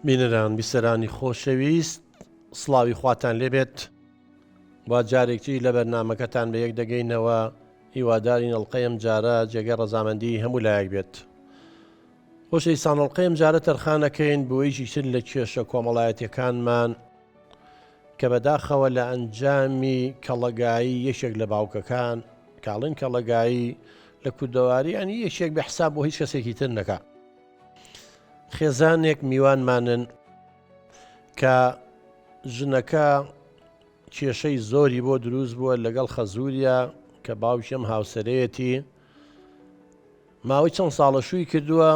بینەران بیسەرانی خۆشەویست سڵاوی خواتان لێبێت با جارێکی لە بەرنامەکەتان بە یەک دەگەینەوە هیوادارین ئەڵقەی ئەم جارە جێگە ڕەزامەندی هەموو لایەک بێت. خۆشەویستان ئەڵقەی ئەم جارە تەرخانەکەین بۆیەکی تر لە کێشە کۆمەڵایەتیەکانمان کە بەداخەوە لە ئەنجامی کەڵەگایی یەکێک لە باوکەکان کاڵین کەڵەگایی لە کوردەواری ئەنی یەکێک بە حساب بۆ هیچ کەسێکی تر نەکا. خێزانێک میوانمانن کە ژنەکە کێشەی زۆری بۆ دروست بووە لەگەڵ خەزوریە کە باوکیم هاوسەرەیەتی ماوەی چەند ساڵە شووی کردووە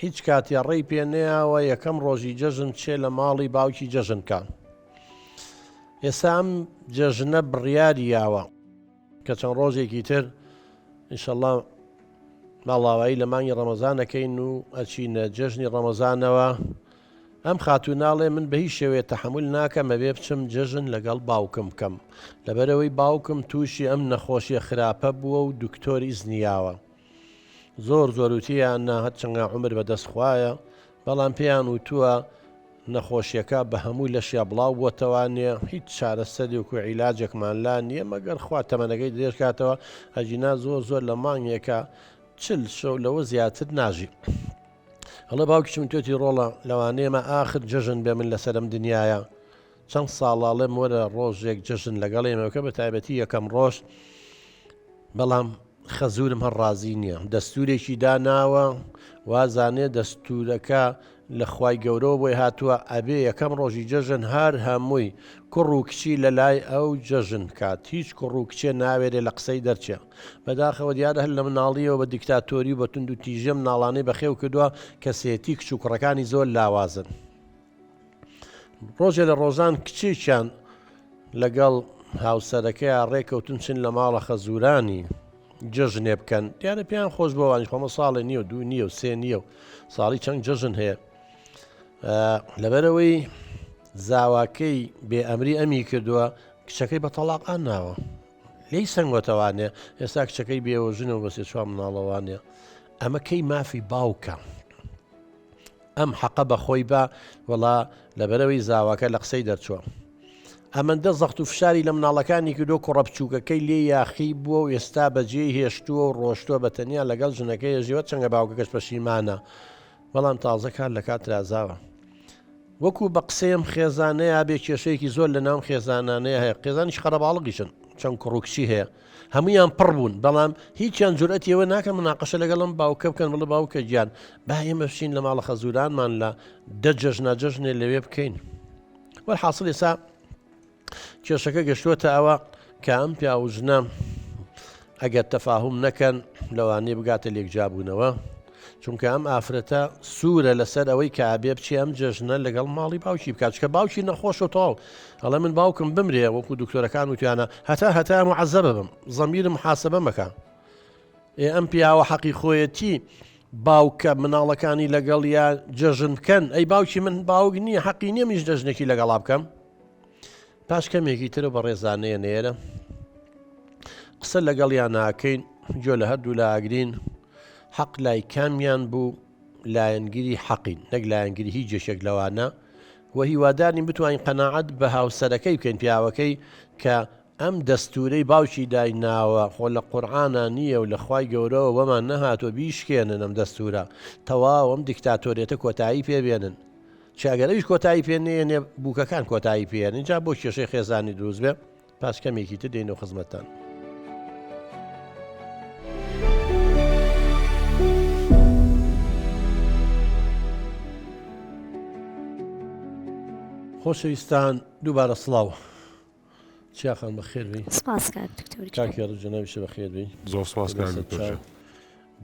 هیچ کاتی ڕێی پێ نەیەوە یەکەم ڕۆژی جەژن چێ لە ماڵی باوکی جەژنکە. ئێستا ئەم جەژنە بڕیاری یاوە کە چەند ڕۆژێکی تر ئینشەڵڵا ماڵاوایی لە مانگی ڕەمەزانەکەین و ئەچینە جەژنی ڕەمەزانەوە. ئەم خاتووناڵێ من بە هیچ شێوەیە تەحمل ناکەم ئەبێ بچم جەژن لەگەڵ باوکم بکەم لەبەرەوەی باوکم تووشی ئەم نەخۆشیە خراپە بووە و دکتۆری زنیاوە. زۆر زۆروتیان هەت چەنگا عومر بەدەستخوایە بەڵام پێیان وتووە نەخۆشیەکە بە هەموو لەشیا بڵاو بۆتەوانێ هیچ چارەسەری وکو عیلاجێکمان لا نییە مەگەر خوا تەمەنەکەی دێشکاتەوە ئەجینا زۆر لە مانگێکە چل شەو لەوە زیاتر ناژی. هەڵە باوکیشم توێتی ڕۆڵە لەوانەیەمە ئاخر جەژن بێ من لەسەرم دنیاە چەند ساڵاڵێم وەرە ڕۆژێک جەژن لەگەڵ ئێمەکە بە تایبەتی یەکەم ڕۆژ بەڵام خەزورم هەر ڕازی نییە دەستورێکی داناوە وازانێ دەستورەکە لە خوای گەورەوە بۆی هاتووە ئەبێ یەکەم ڕۆژی جەژن هەر هەمووی کوڕ و کچی لە لای ئەو جەژن کات هیچ کوڕ و کچێ ناوێرێ لە قسەی دەرچێ. بەداخەوە دیارە هەر لە مناڵیەوە بە دیکتاتۆری و بە تونند و تیژە مناڵانەی بەخێو کردووە کە سێتی کچ و کوڕەکانی زۆر لاوازن. ڕۆژێ لە ڕۆژان کچێکیان لەگەڵ هاوسەرەکەی ڕێکەوتن چن لە ماڵە خەزورانی جەژنێ بکەن دیارە پێیان خۆش بۆوانی خۆمە ساڵی نییە و دوو نییە و سێ نییە و ساڵی چەند جەژن هەیە. لەبەرەوەی زاواکەی بێ ئەمری ئەمی کردووە کچەکەی بە تەڵاقان ناوە لی سنگۆتەوانێ ئێستا کچەکەی بێوە ژنەوە بەسێ چوار مناڵەوانێ ئەمە کەی مافی باوکە ئەم حەقە بەخۆی بە وەڵا لەبەرەوەی زاواکە لە قسەی دەرچووە. ئەمەندە زەخت و فشاری لە مناڵەکانی کردو کوڕە بچووکەکەی لێ یاخی بووە و ئێستا بەجێ هێشتووە و ڕۆشتووە بە تەنیا لەگەڵ ژنەکەی ژێوە چەنگە باوکەکەش پەشیمانە بەڵام تازە کار لە کات رازاوە. وەکو بە قسەیەم خێزانەیە بێ کێشەیەکی زۆر لە ناو خێزانانەیە هەیە قێزانیش خەرەباڵغیشن چەند کوڕوکچی هەیە هەمویان پڕ بوون بەڵام هیچیان جورئەتیەوە ناکەن مناقەشە لەگەڵم باوکە بکەن بڵێ باوکە گیان با ئێمە بچین لە ماڵە خەزورانمان لە دە جەژنە لەوێ بکەین. وەرحاصل ئێستا کێشەکە گەشتووەتە ئەوە کە ئەم پیاوژنە ئەگەر تەفاهم نەکەن لەوانەیە بگاتە لێکجابوونەوە چونکە ئەم ئافرەتە سوورە لەسەر ئەوەی کە ئابێ بچی ئەم جەژنە لەگەڵ ماڵی باوکی بکات چکە باوکی نەخۆش و تەواو هەڵە من باوکم بمرێ وەکو دکتۆرەکان وتیانە هەتا معەزەبە بم زەمیرم محاسبە مەکە. ئەم پیاوە حەقی خۆیەتی باوکە مناڵەکانی لەگەڵ یا جەژن بکەن ئەی باوکی من باوک نییە حەقی نییە میش جەژنێکی لەگەڵا بکەم. پاش کەمێکی تر بە ڕێزانەیە نێرە قسە لەگەڵیان ناکەین جۆ لە هەردوو لاگرین حەق لای کامیان بوو لایەنگیری حەقین نەک لایەنگیری هیچ جێشێک لەوانە و هیوادارین بتوانین قەناعەت بە هاوسەرەکەی بکەین پیاوەکەی کە ئەم دەستورەی باوکی دایناوە خۆ لە قورعانە نییە و لە خوای گەورەوە وەمان نەهاتوە بیشکێنن ئەم دەستورە تەواو ئەم دیکتاتۆریەتە کۆتایی پێبێنن چاگەرەویش کۆتایی پێنێنێ بووکەکان کۆتایی پێێنن جا بۆ کێشەی خێزانی دروست بێ. پاش کەمێکی تر دێنەوە خزمەتتان. خۆشەویستان دووبارە سڵاو چیاخان بەخێربی سپاس کاک دکتۆر کاکی ڕجەنەویشە بەخێربی زۆر سپاس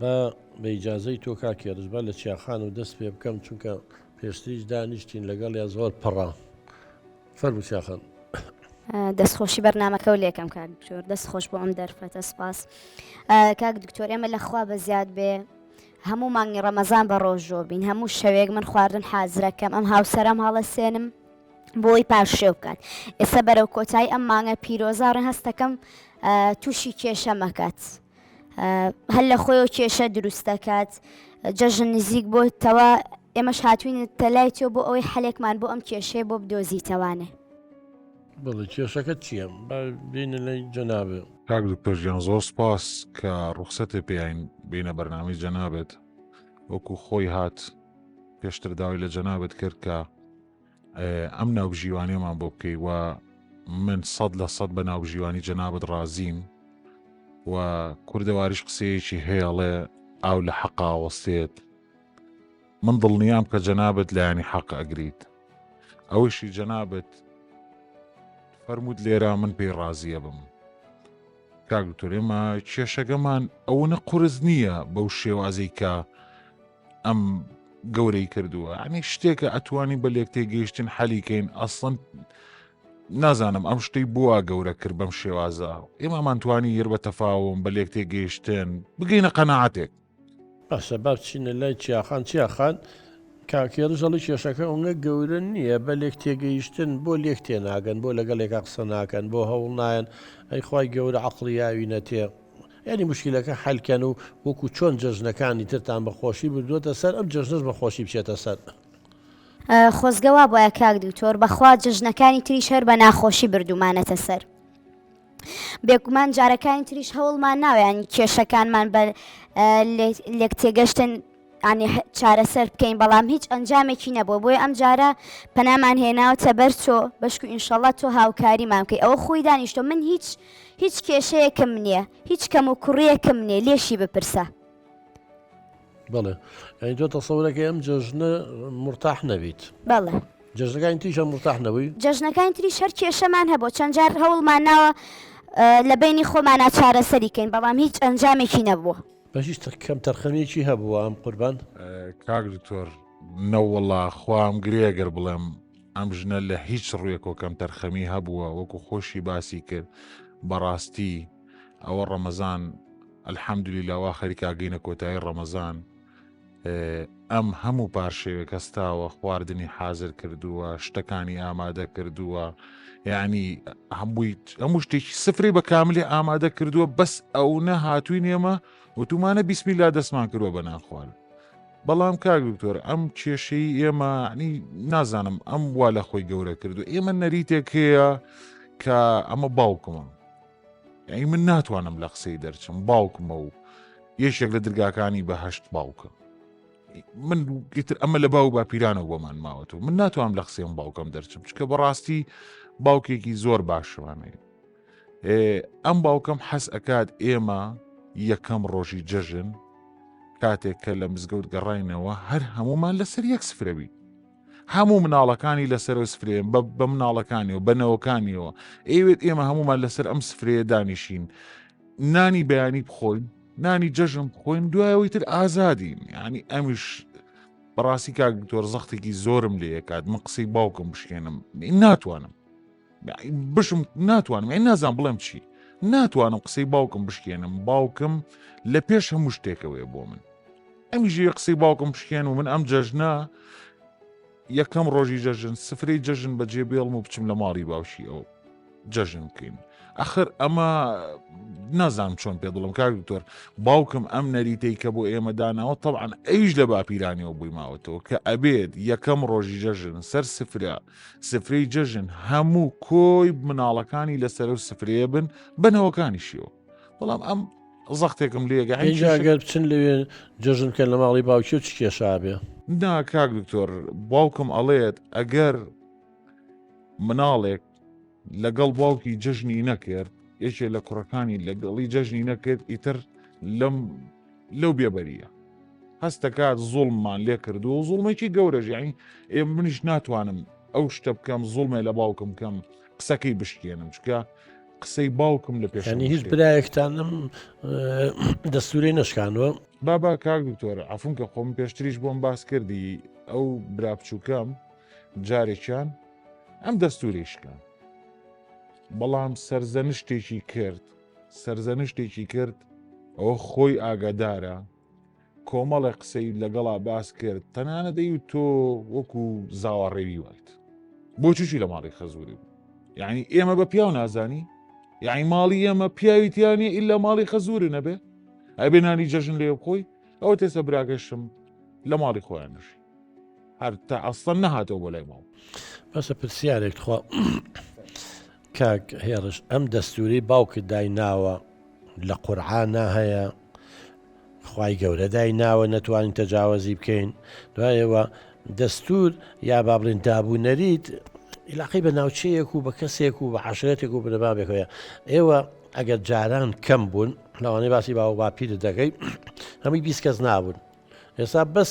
بە ئیجازەی تۆ کاکی ڕژبا لە چیاخان و دەست پێ بکەم چونکە پێشتریش دانیشتین لەگەڵ یا زۆر پەڕە فەرموو چیاخان. دەستخۆشی بەرنامەکە و لێکم کاک دکتۆر دەستخۆش بۆ ئەم دەرفەتە سپاس. کاک دکتۆر ئێمە لەخوا بە زیاد بێ هەموو مانگی ڕەمەزان بە ڕۆژۆ بین هەموو شەوێک من خواردن حازرەکەم ئەم هاوسەرم هەڵە سێنم بۆی پاشێ بکات. ئێستا بەرەو کۆتایی ئەم مانگە پیرۆزارن هەستەکەم تووشی کێشە مەکات هەر لە خۆی و کێشە دروست دەکات جەژن نزیک بۆتەوە ئێمەش هاتووین تەلای تۆ بۆ ئەوەی حەلێکمان بۆ ئەم کێشەیە بۆ بدۆزیتەوانێ. بڵێ کێشەکەت چییە؟ بینە لەی جەنابێ. کاک دکتۆر ژیان زۆر سپاس کە ڕوخسەتێ پێیان بینە بەرنامەی جەنابێت وەکو خۆی هات پێشتر داوای لە جەنابێت کرد کە ئەم ناوبژیوانیەمان بۆ بکەی و من 100% بە ناوبژیوانی جەنابەت ڕازیم و کوردەواریش قسەیەکی هەیەڵێ ئاو لە حەقا وەستێت. من دڵنیام کە جەنابەت لایانی حەق ئەگریت. ئەوەشی جەنابەت فەرموود لێرە من پێی ڕازیە بم. کاک دکتۆر ئێمە کێشەکەمان ئەوەنە قورس نییە بەو شێوازەی کە ئەم گەورەی کردووە، یعنی شتێکە ئەتوانی بە لێک تێگەیشتن حەلیکەین. ئەسڵەن نازانم ئەم شتەی بووە گەورە کرد بەم شێوازە. ئێمەمان توانی یر بە تەفاوم بە لێک تێگەیشتن بگەینە قەناعەتێک. باشە با بچینە لای چیاخان کاکێڕژەڵی کێشەکە ئەوەنە گەورە نییە بە لێک تێگەیشتن بۆ لێک تێناگەن بۆ لەگەڵێکا قسە ناکەن بۆ هەوڵ نایەن ئەی خوای گەورە عەقڵی یاوینە تێ. یعنی مشکلەکە حەلکەن و وەکو چۆن جەژنەکانی ترتان بەخۆشی بردووەتە سەر ئەم جەژنەش بەخۆشی بچێتە سەر. خۆزگەوا بۆیە کاک دکتۆر بەخوا جژنەکانی تریش هەر بە ناخۆشی بردومانەتە سەر. بێگومان جارەکانی تریش هەوڵمان ناوێن کێشەکانمان بە لێک تێگەشتن ئانی چارەسەر بکەین، بەڵام هیچ ئەنجامێکی نەبووە. بۆیە ئەم جارە پەنامان هێناوتە بەر تۆ بەشک و ئینشەڵڵا تۆ هاوکاریمان بکەی. ئەوە خۆی دانیشتۆ من هیچ کێشەیەکم نییە، هیچ کەم و کوڕیەکەم نییە، لێشی بپرسە. بڵێ ئەین تۆ تەسەورەکەی ئەم جەژنە مرتاح نەبیت. بەڵێ جەژنەکانی تریشە مرتاح نەبووی؟ جەژنەکانی تریش هەر کێشەمان هەبوو، چەند جار هەوڵمان ناوە لە بینی خۆمانە چارەسەریکەین، بەڵام هیچ ئەنجامێکی نەبووە. بەشیش کەم تەرخەمێکی هەبووە ئەم قوربان؟ کاک دکتۆر نەوەڵا خوام گرێگەر بڵێم ئەم ژنە لە هیچ ڕوویەکۆ کەم تەرخەمی هەبووە. وەکو خۆشی باسی کرد بەڕاستی ئەوە ڕەمەزان ئەلحەمدولیلا وا خەریکا گەینە کۆتایی ڕەمەزان ئەم هەموو پارشێوێک هەستاوە خواردنی حازر کردووە، شتەکانی ئامادە کردووە، یعنی هەموو شتێکی سفری بە کاملی ئامادە کردووە. بەس ئەو نە هاتووی نێمە وتومانە بیسمیلا دەستمان کردووە بە ناخوار. بەڵام کاک دکتۆر ئەم کێشەی ئێمە نازانم ئەم وا لە خۆی گەورە کردو. ئێمە نەریتێک هەیە کە ئەمە باوکمم، یعنی من ناتوانم لە قسەی دەرچم، باوکمە و یەشێک لە درگاکانی بەهەشت باوکە. من گتر ئەمە لە باو باپیرانەوە بۆمان ماوەتەوە، من ناتوانم لە قسەم باوکەم دەرچم، چکە بەڕاستی باوکێکی زۆر باشوانەیە. ئەم باوکەم حەز ئەکات ئێمە یەکەم ڕۆژی جەژن کاتێک کە لە مزگەوت گەڕاینەوە هەر هەمومان لەسەر یەک سفرەبی، هەموو مناڵەکانی لەسەر سفرێن بە مناڵەکانیەوە بەنەوەکانیەوە. ئەوێت ئێمە هەمومان لەسەر ئەم سفرەیە دانیشین، نانی بەیانی بخۆین، نانی جەژن بخۆین، دوایەوەی تر ئازادین. یعنی ئەمیش بەڕاستی کاک دکتۆر زەختێکی زۆرم لێ کات من قسەی باوکم بشکێنم ناتوانم بشم، ناتوانم، یعنی نازانم بڵێم چی، ناتوانم قسەی باوکم بشکێنم. باوکم لە پێش هەموو شتێکەوەیە بۆ من. ئەمیژی قسەی باوکم بشکێن و من ئەم جەژنە یەکەم ڕۆژی جەژن سفرەی جەژن بەجێ بێڵم و بچم لە ماڵی باوشی ئەو جەژن بکەین. ئەخر ئەمە نازانم چۆن پێ دڵم کاک دکتۆر باوکم ئەم نەریتەی کە بۆ ئێمە داناوە تەبعاً ئەویش لە باپیرانیەوە بووی ماوەتەوە کە ئەبێت یەکەم ڕۆژی جەژن سەر سفرەی جەژن هەموو کۆی مناڵەکانی لەسەر و سفرەیە بن بنەوەکانیشیەوە. بەڵام ئەم زەختێکم لێگە ئەگەر بچن لەوێ جەژنکە لە ماڵی باوکی و چ کێشابێ؟ نا کاک دکتۆر باوکم ئەڵێت ئەگەر مناڵێک لەگەڵ باوکی جەژنی نەکرد، یەکێ لە کوڕەکانی لەگەڵی جەژنی نەکرد، ئیتر لەو بێبەریە هەستەکات زوڵممان لێ کردو و زوڵمێکی گەورەژ، یعنی منیش ناتوانم ئەو شتە بکەم زوڵمێ لە باوکم کەم قسەکەی بشکێنم، چکە قسەی باوکم لە پێش هیچ برایەکتانم دەستوری نشکانەوە. بابا کاک دکتۆر عەفوم کە خۆم پێشتریش بۆم باس کردی ئەو برا بچووکەم جارێکیان ئەم دەستوریشکە، بەڵام سەرزەنشتێکی کرد ئەوە خۆی ئاگادارە کۆمەڵی قسەی لەگەڵا باس کرد، تەنانە دەی و تۆ وەکو زاوەڕێوی وایت بۆ چوشی لە ماڵی خەزوری بوو. یعنی ئێمە بە پیاو نازانی، یعنی ماڵی ئێمە پیاویتیانە ئیلا ماڵی خەزوورە نەبێ ئەبێ نانی جەژن لێ بخۆی. ئەوە تێسە براگەشتم لە ماڵی خۆیان نشی هەر تا ئەسڵەن نەهاتەوە بۆ لای ماوە. بەسە پرسیارێک خوا کاک هێڕش ئەم دەستوری باوکت دایناوە لە قورعانە هەیە خوای گەورە دایناوە نەتوانین تەجاوەزی بکەین دوایەوە دەستور یا با بڵێن دابوونەریت علاقی بە ناوچەیەک و بە کەسێک و بە عاشرەتێک و بنەبابێکەوەیە ئێوە ئەگەر جاران کەم بوون لەوانەی باسی باو باپیرت دەکەی هەمووی 20 کەس نابوون ئێستا بەس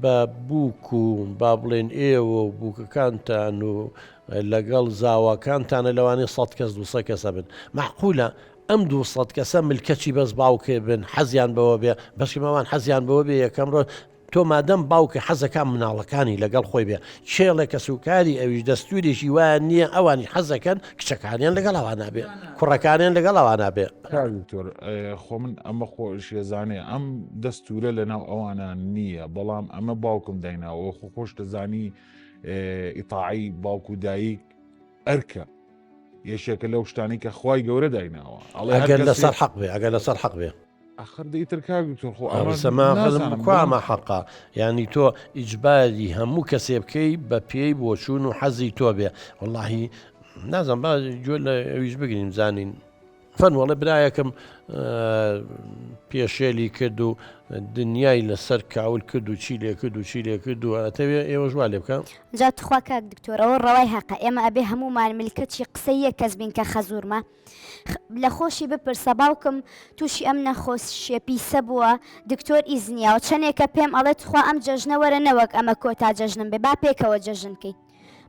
بە بووک و با بڵێن ئێوە و بووکەکانتان و لەگەڵ زاواکانتانە لەوانەیە 100 کەس 200 کەسە بن معقولە ئەم 200 کەسە ملکەچی بەس باوکێ بن حەزیان بەوە بێ بەشی ماوان حەزیان بەوە بێ یەکەم ڕۆ تۆ مادەم باوکە حەزەکان مناڵەکانی لەگەڵ خۆی بێ چێڵێک کە سوکاری ئەویش دەستوریشی وایە نییە ئەوانی حەزەکەن کچەکانیان لەگەڵ ئەوانە بێ کوڕەکانیان لەگەڵ ئەوانە بێ دکتۆر خۆ من ئەمە خۆشیێزانێ ئەم دەستورە لەناو ئەوانە نییە بەڵام ئەمە باوکم دایناوە خۆش دەزانی ئیتاعی باوک و دایک ئەرکە یەشێکە لەو شتانی کە خوای گەورە دایناوە ئەگەر لەسەر حەق بێ ئەگەر لەسەر حەق بێ ئەخر دەیتر کار دکتۆر خۆ ئەمەکوامە حەقا ینی تۆ ئیجباری هەموو کەسێ بکەی بە پێی بۆچوون و حەزی تۆ بێ واللهی نازم با گوێ لە ئەویش بگرین زانین فەنوەڵە برایەکەم پێشێلی کرد و دنیای لەسەر کاول کرد و چی لێ کرد و چی لێ کرد و ئەتەوێ ئێوە ژوا لێ بکەم جا تخوا کاک دکتۆرەوە ڕەوای حەقە ئێمە ئەبێ هەمومان ملکەچی قسەی یەک کەس بین کە خەزوورمە لە خۆشی بپرسە باوکم تووشی ئەم نەخۆشیە پیسە بووە دکتۆر ئیزنیاوە چەندێکە پێم ئەڵێت خوا ئەم جەژنە وەرە نەوەک ئەمە کۆتا جەژنم بێ با پێکەوە جەژنکەی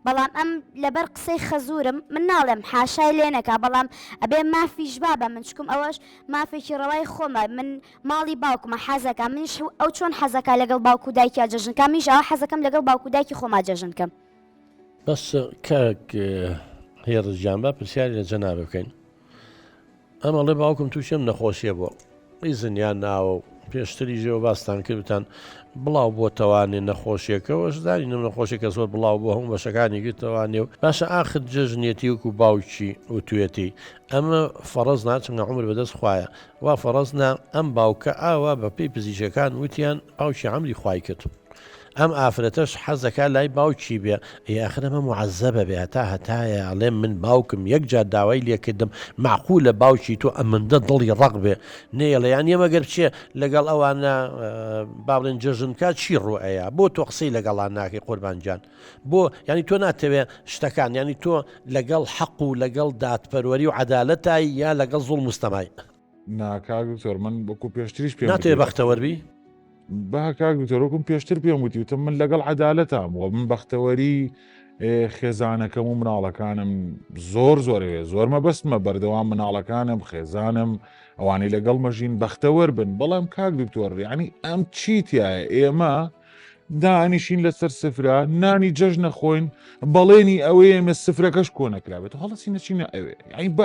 بەڵام ئەم لەبەر قسەی خەزورم من ناڵێم حاشای لێ نەکا بەڵام ئەبێ مافیش بابە من چکم ئەوەش مافێکی ڕەوای خۆمە من ماڵی باوکمە حەزەکە منیش ئەو چۆن حەزەکە لەگەڵ باوکو دایکی جەژنکە میش ئەوە حەزەکەم لەگەڵ باوکو دایکی خۆما جەژنکەم بەس کاک هێڕژیان با پرسیاری لە جەنابە بکەین ئەمەڵێ باوکم تووشم نەخۆشیە بۆ ئیزنیان ناوە و پێشتری ژێوە باستان کردتان بڵاو بۆ تەوانێ نەخۆشیەکەەوە زاری نم نەخۆشی کە زۆر بڵاو بۆ هەموو بەشەکانی گرتەوانێ و باشە ئاخر جەژنێتی وەکو باوکی و توێتی ئەمە فەڕەز ناچنە عمر بەدەست خوایە وا فەڕەزنا ئەم باوکە ئاوا بە پێی پزیشەکان وتیان باوکی عەمری خوای کرد ئەم ئافرەتەش حەزەکە لای باوکی بێ یاخرەمە معەزەبە بێ هەتایە ئەڵێ من باوکم یەک جار داوای لێکردم معقولە باوکی تۆ ئەمەندە دڵی ڕق بێ نێڵێ یان ئێمەگەر بچێ لەگەڵ ئەوانە با بڵێن جەژنکە چی ڕوئەیە بۆ تۆ قسەی لەگەڵان ناکەی قوربانجان بۆ ینی تۆ ناتەوێ شتەکان ینی تۆ لەگەڵ حەق و لەگەڵ دادپەروەری و عەدالەتایی یا لەگەڵ زوڵ مستەمای ناکاک دکتۆر من وەکو پێشتریش پێ ناتوێ بەختەوەربی با کاک دکتۆرەکم پێشتر پێم وتیوتم من لەگەڵ عەدالەتام و من بەختەوەری خێزانەکەم و مناڵەکانم زۆرەوێ زۆرمە بەستمە بەردەوام مناڵەکانم خێزانم ئەوانەی لەگەڵ مەژین بەختەوەر بن بەڵام کاک دکتۆر یعنی ئەم چیتیایە ئێمە دانیشین لەسەر سفرە نانی جەژنە خۆین بەڵێنی ئەوەیە ئێمە سفرەکەش کۆ نەکرابێت هەڵەسی نەچینە ئەوێ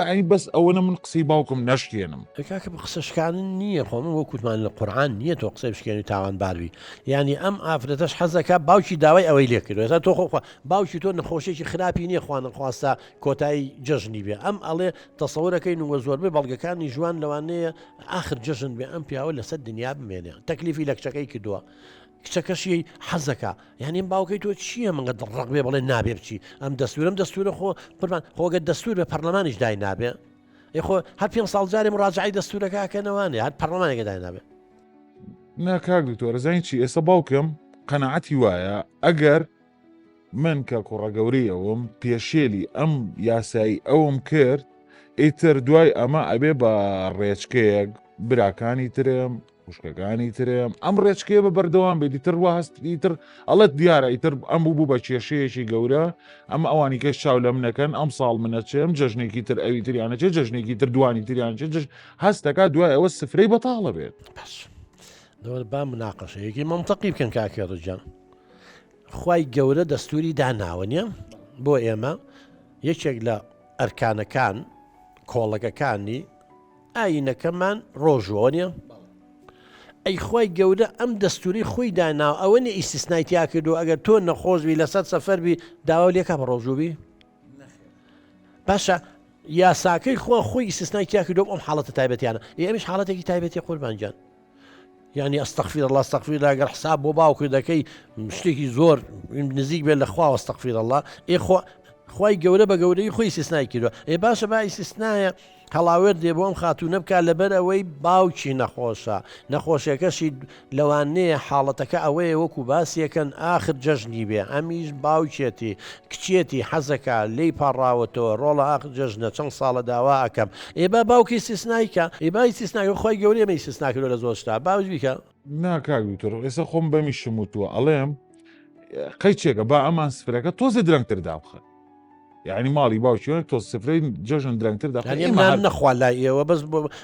ئەی بەس ئەوەنە من قسەی باوکم نەشکێنم کاکە بە قسەشکانن نییە خۆ من وەکوتمان لە قورعان نییە تۆ قسەی بشکێنی تاوان باروی ینی ئەم ئافرەتەش حەزەکە باوکی داوای ئەوەی لێ کردو ێستا تۆ خۆخوا باوکی تۆ نەخۆشیێکی خراپی نییە خوانە خواستە کۆتایی جەژنی بێ ئەم ئەڵێ تەسەوورەکەی وە زۆربەی بەڵگەکانی جوان لەوانەیە ئاخر جەژن بێ ئەم پیاوە لەسەر دنیا بمێنێ تەکلیفی لە کچەکەی کردووە کچەکەشی حەزەکە یعنی باوکەی تۆ چییە منگە ڕق بێ بڵێ نابێ بچی ئەم دەستورە خۆ قوربان خۆگە دەستور بە پەرلەمانیش دای نابێ خۆ هەر 5 ساڵ جارێ مراجعی دەستورەکەکەنەوانێ هەر پەرلەمانێکە دای نابێ ناکاک دکتۆر زین چی ئێستا باوکم قەنەعەتی وایە ئەگەر من کە کوڕە گەورەیەوم پێشێلی ئەم یاسایی ئەوم کرد ئیتر دوای ئەمە ئەبێ بە ڕێچکەیەک براکانی ترم خوشکەکانی ترم ئەم ڕێچکێ بە بەردەوام بێت دیتر وهست دیتر ئەڵەت دیارە ئیتر ئەم بوو بە کێشەیەکی گەورە ئەم ئەوانی کەس چاو لەم نەکەن ئەم ساڵ منەچێم جەژنێکی تر ئەوی تریانەچێ جەژنێکی تر دوانی تریانچێ هەستەکە دوای ئەوە سفرەی بەتاڵە بێت دەوە با مناقەشەیەکی مەنتەقی بکەن کاکێ ڕجان خوای گەورە دەستوری داناوە نیە بۆ ئێمە یەکێک لە ئەرکانەکان کۆڵەکەکانی ئاینەکەمان ڕۆژوە نیە ئەی خۆی گەورە ئەم دەستوری خۆی داناوە ئەوە نە ئیسtisnای تیا کردو ئەگەر تۆ نەخۆشبی لەسەر سەفەربی داوا لێکە بە ڕۆژوبی باشە یاساکەی خۆی ئیسtisnای تیا کردو ئەم حاڵەتە تایبەتیانە ئێمەش حاڵەتێکی تایبەتی قوربانجان يعني ئەستەغفیر الله ئەستەغفیر الله ئەگەر حساب بۆ باوکت دەکەی شتێکی زۆر نزیک بێت لە خوا ئەستەغفیر الله خوای گەورە بە گەورەی خۆی ئیستیسنای کردووە باشە با ئیستیسنایە هەڵاوێر دێ بۆ ئەم خاتوونە بکات لەبەر ئەوەی باوکی نەخۆشە نەخۆشیەکەشی لەوانەیە حاڵەتەکە ئەوەیە وەکو باسیەکەن ئاخر جەژنی بێ ئەمیش باوکێتی کچێتی حەزەکە لی پاڕاوەتەوە ڕۆڵە ئاخر جەژنە چەند ساڵە داوا ئەەکەم با باوکی ئیستیسنایکە با ئیستیسناکە خۆی گەورەی مە ئیستیسنا کردووە لە زۆر شتا باوک بیکە ناکاک دوکتۆر ئێستا خۆم بەمی شموتووە ئەڵێم قەی چێکە با ئەمان سفرەکە تۆزە درەنگتر دابخە یعنی ماڵی باوکیۆنێک تۆ سفرەی جەژن درەنگتر داخوان نەخوا لای ئێوە بەس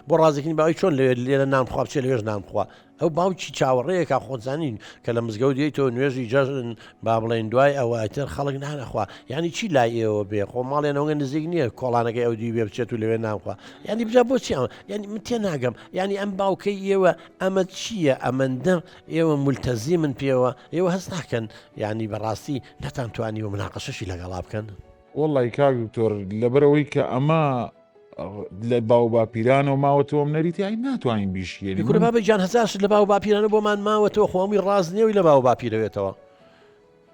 بۆ ڕازێکی باوی چۆن لێرە نانخوا بچێ لەوێژ نانخوا ئەو باوکی چاوەڕێیەکە خۆزانین کە لە مزگەوت دیتەوە نوێژی جەژن با بڵێن دوای ئەوەتر خەڵک نانەخوا ینی چی لای ئێوە بێ خۆ ماڵێنەوەگە نزیک نییە کۆڵانەکەی ئەو دی بێ بچێت و لەوێ نانخوا ینی بجا بۆچی ینی من تێ ناگەم ینی ئەم باوکەی ئێوە ئەمە چییە ئەمەندە ئێوە مولتەزی من پێوە ئێوە هەست ناکەن ینی بەڕاستی نەتانتوانی و مناقەشەشی لەگەڵا بکەن وڵی کاک دکتۆر لەبەرەوەی کە ئەمە لە باو باپیرانەوە ماوەتەوەم نەریتی ئای ناتوانین بیشێنی کورە بابە جان هەزارش لە باو باپیرانە بۆمان ماوەتەوە خۆمی ڕاز نییەوەی لە باو باپیرەوێتەوە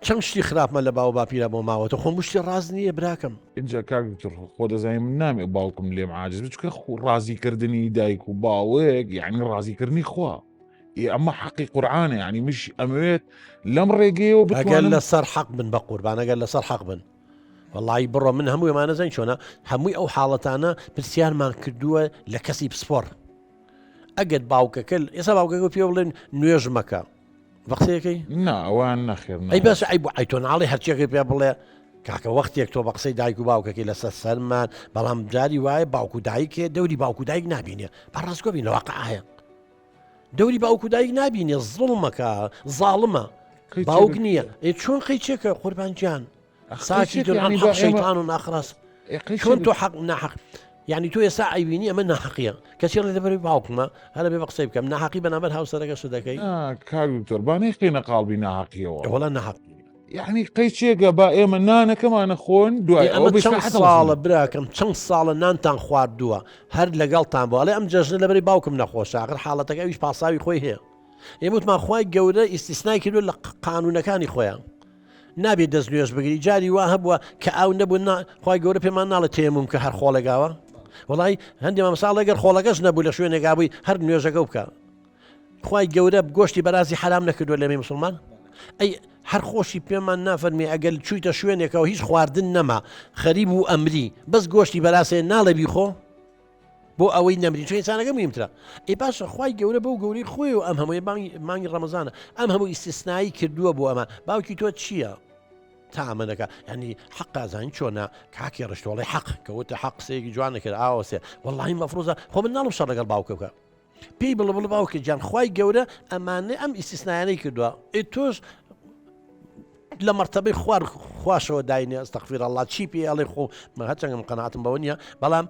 چەند شتی خراپمە لە باو باپیرە بۆ ماوەتە خۆم شتی ڕاز نییە براکەم اینجا کاک دکتۆر خۆ دەزانین من نامێ باوکم لێم عاجز بچکە ڕازیکردنی دایک و باوەک یعنی ڕازیکردنی خوا ئەمە حەقی قورعانە یعنی مش ئەمەوێت لەم ڕێگەیەوە ئەگەر لەسەر حەق بن بە قوربان ئەگەر لەسەر حەق بن والله بڕۆ من هەموو ئێمانەزین چۆنە هەمووی ئەو حاڵەتانە پرسیارمان کردووە لە کەسی پسپۆر ئەگەر باوکەکە ئێستا باوکەکە پێ بڵێن نوێژ مەکە بەقسەیەکەی نا ئەوان نەخێر ئەی بەس ئەی بۆ ئایتۆناڵی هەرچێکی پێ بڵێ کاکە وەختێک تۆ بە قسەی دایک و باوکەکەی لەسەر سەرمان بەڵام جاری وایە باوکو دایکێ دەوری باوکو دایک نبینێ بەڕاستگۆ بینە واقعایە دەوری باوکو دایک نبینێ زڵمەکە زاڵمە باوک نییە چۆن قەیچێکە قوربانجان ساکی حق شەیطان و ناخراس چۆن تۆ حق ناحق یعنی تۆ ئێستا ئەیبینی ئەمە ناحقیە کەسی ڵێ دەبەری باوکمە هەرە بێ بە قسەی بکەم ناحقی بەنامبەر هاوسەرەکەش دەکەی کاک دکتۆر بانەی قینە قاڵبی ناحقیەوە وەڵا ناحق یعنی قەیچێکە با ئێمە نانەکەمانە خۆن دوای ئەمە چەند ساڵە براکەم چەند ساڵە نانتان خواردووە هەر لەگەڵتان بۆ ئەڵێ ئەم جەژنە لەبەری باوکم نەخۆشە ئاخر حاڵەتەکە ئەویش پاساوی خۆی هەیە ئێمە وتمان خوای گەورە ئیستیسنای کردووە لە قانونەکانی خۆیان نابێت دەست نوێژ بگری جاری وا هەبووە کە ئاو نەبوو خی گەورە پێمان ناڵە تێمم کە هەر خۆڵێگاوە وڵی هەندی مەساڵ ئەگەر خۆڵەکەش نەبوو لە شوێنێکا بووی هەر نوێژەکە بکە خی گەورە گۆشتی بەرازی حرام نەکردووە لەمێ مسلمان ئەی هەر خۆشی پێمان نافەرمی ئەگەل چوویتە شوێنێکەوە هیچ خواردن نەما خەریب و ئەمری بەس گۆشتی بەراسێ ناڵێ بیخۆ بۆ ئەوەی نەمری چێسانەکە میمترا ئەی باشە خی گەورە بەو گەوری خۆی و ئەم هەمووی مانگی ڕەمەزانە ئەم هەموو ئیسtisnایی کردووە بۆ ئەمە باوکی تۆ چییە؟ تامەنەکە ینی حەقازان چۆنا کاکی ڕشتوڵی حەق کەوتە حەق قسەیەکی جوانەکرد ئاوەسێ وەڵی مەفرۆزە خۆ من ناڵم شەڕ لەگەڵ باوکە بکە پێی بڵ باوکە جان خی گەورە ئەمانە ئەم ئیسtisnایانەی کردووە ئەی تۆش لە مرتبەی خواشەوە داینێ ئەستەغفیر الله چی پێ ئەڵێ خۆ هەچەنگم قەناعەتم بەوە نییە بەڵام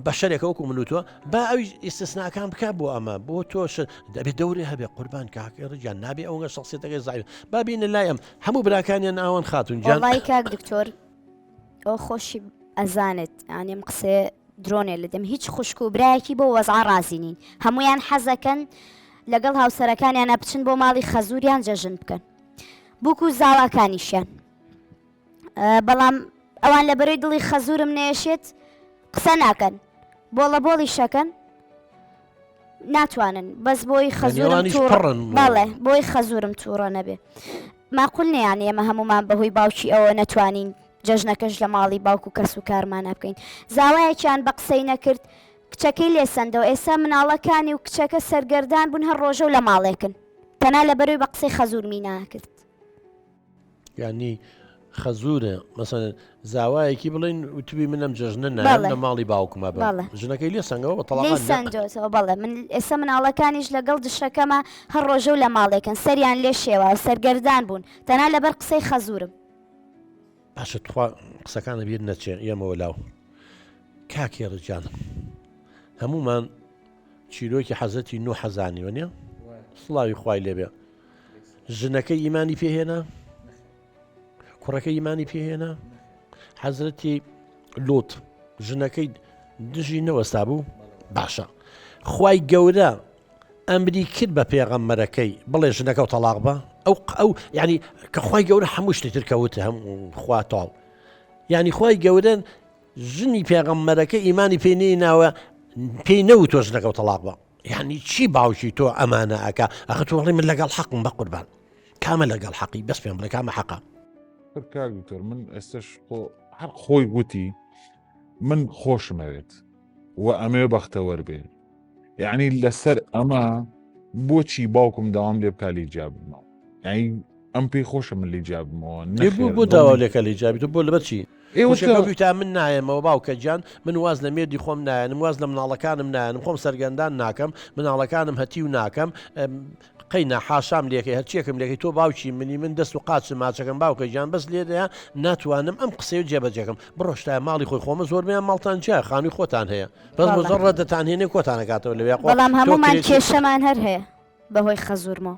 بە شەرێکە وەکو منوتوە با ئەوی ئیسtisnaکان بکە بۆ ئەمە بۆ تۆش دەبێت دەورێ هەبێ قوربان کاکێڕجان نابێ ئەوە شخصیتەکەی زای بابینە لای ئەم هەموو براکانیان ئاوان خاتون جان وڵی کاک دکتۆر ئەو خۆشی ئەزانێت ئەم قسێ درۆنێ لە دەم هیچ خوشک و برایەکی بۆ وەزع ڕازینین هەمویان حەزەکەن لەگەڵ هاوسەرەکانیان بچن بۆ ماڵی خەزوریان جەژن بکەن بووکو زاواکانیشیان بەڵام ئەوان لە بەرەی دڵی خەزورم نێشێت قسە ناکەن بۆڵە بۆڵی شەکەن ناتوانن بەس بۆی خەزورم بەڵێ بۆی خەزورم تووڕە نەبێ ماقول نیان ئێمە هەمومان بەهۆی باوکی ئەوە نەتوانین جەژنەکەش لە ماڵی باوک و کەس و کارمانە بکەین زاوایەکیان بە قسەی نەکرد کچەکەی لێسەندەوە ئێستا مناڵەکانی و کچەکە سەرگەردان بوون هەر ڕۆژە و لە ماڵێکن تەنا لە بەروی بە قسەی خەزورمی ناکرد یعنی خەزورە مەسەن زاوایەکی بڵین وتبی منم جەژنە نایە لە ماڵی باوکمە بە ژنەکەی لێ سنگەوە بە تەڵاقەوە بەڵێ من ئێستا مناڵەکانیش لەگەڵ دشەکەمە هەر ڕۆژە و لە ماڵێکن سەریان لێ شێوە سەرگەردان بوون تەنا لەبەر قسەی خەزورم باشە تخوا قسەکانە بیر نەچێ ئێمەوە لاو کاکی ڕجان هەمومان چیرۆکی حەزەتی نو حەزانی وەنیە سڵاوی خوای لێبێ ژنەکەی ئیمانی پێهێنا کوڕەکە ئیمانی پێهێنا حەزرەتی لۆت ژنەکەی دژی نەوەستا بوو باشە خوای گەورە ئەمری کرد بە پێغەمبەرەکەی بڵێ ژنەکە و تەلاق بە ئەو ینی کە خی گەورە هەموو شتێتر کەوتە هەموو خواتاو ینی خی گەورن ژنی پێغەمبەرەکە ئیمانی پێی ناوە پێی نەوت تۆ ژنەکە و تەلاق بە یعنی چی باوکی تۆ ئەمانە ئەکە ئەخ تۆڵی من لەگەڵ حەقم بە قوربان کامە لەگەڵ حەقی بەس پێم بڵێ کامە حەقا کاکتۆر من ئێستش هەر خۆی گوتی من خۆشمەوێت و ئەمێ بەختەوەر بێ یعنی لەسەر ئەمە بۆچی باوکم داوام لێ بکالی جابمەوە یعنی ئەم پێی خۆشە من لی جابمەوە بۆ داوا لێکە لی جابی تۆ بۆ لەبەرچی ئێوە من نایەمەوە باوکە گیان من واز لە مێردی خۆم نایەنم واز لە مناڵەکانم نایەنم خۆم سەرگەندان ناکەم مناڵەکانم هەتی و ناکەم قەینا حاشام لێکەی هەرچیەکەم لێکی تۆ باوکی منی من دەست و قاچم ماچەکەم باوکە گیان بەس لێدەیە ناتوانم ئەم قسەی و جێبەجێکم بڕۆشتای ماڵی خۆی خۆمە زۆربیان ماڵتان جیا خانووی خۆتان هەیە بەس بۆ زۆر ڕەدەتان هێنێ کۆتانەکاتەوە لەوێ بەڵام هەمومان کێشەمان هەر هەیە بەهۆی خەزورمەوە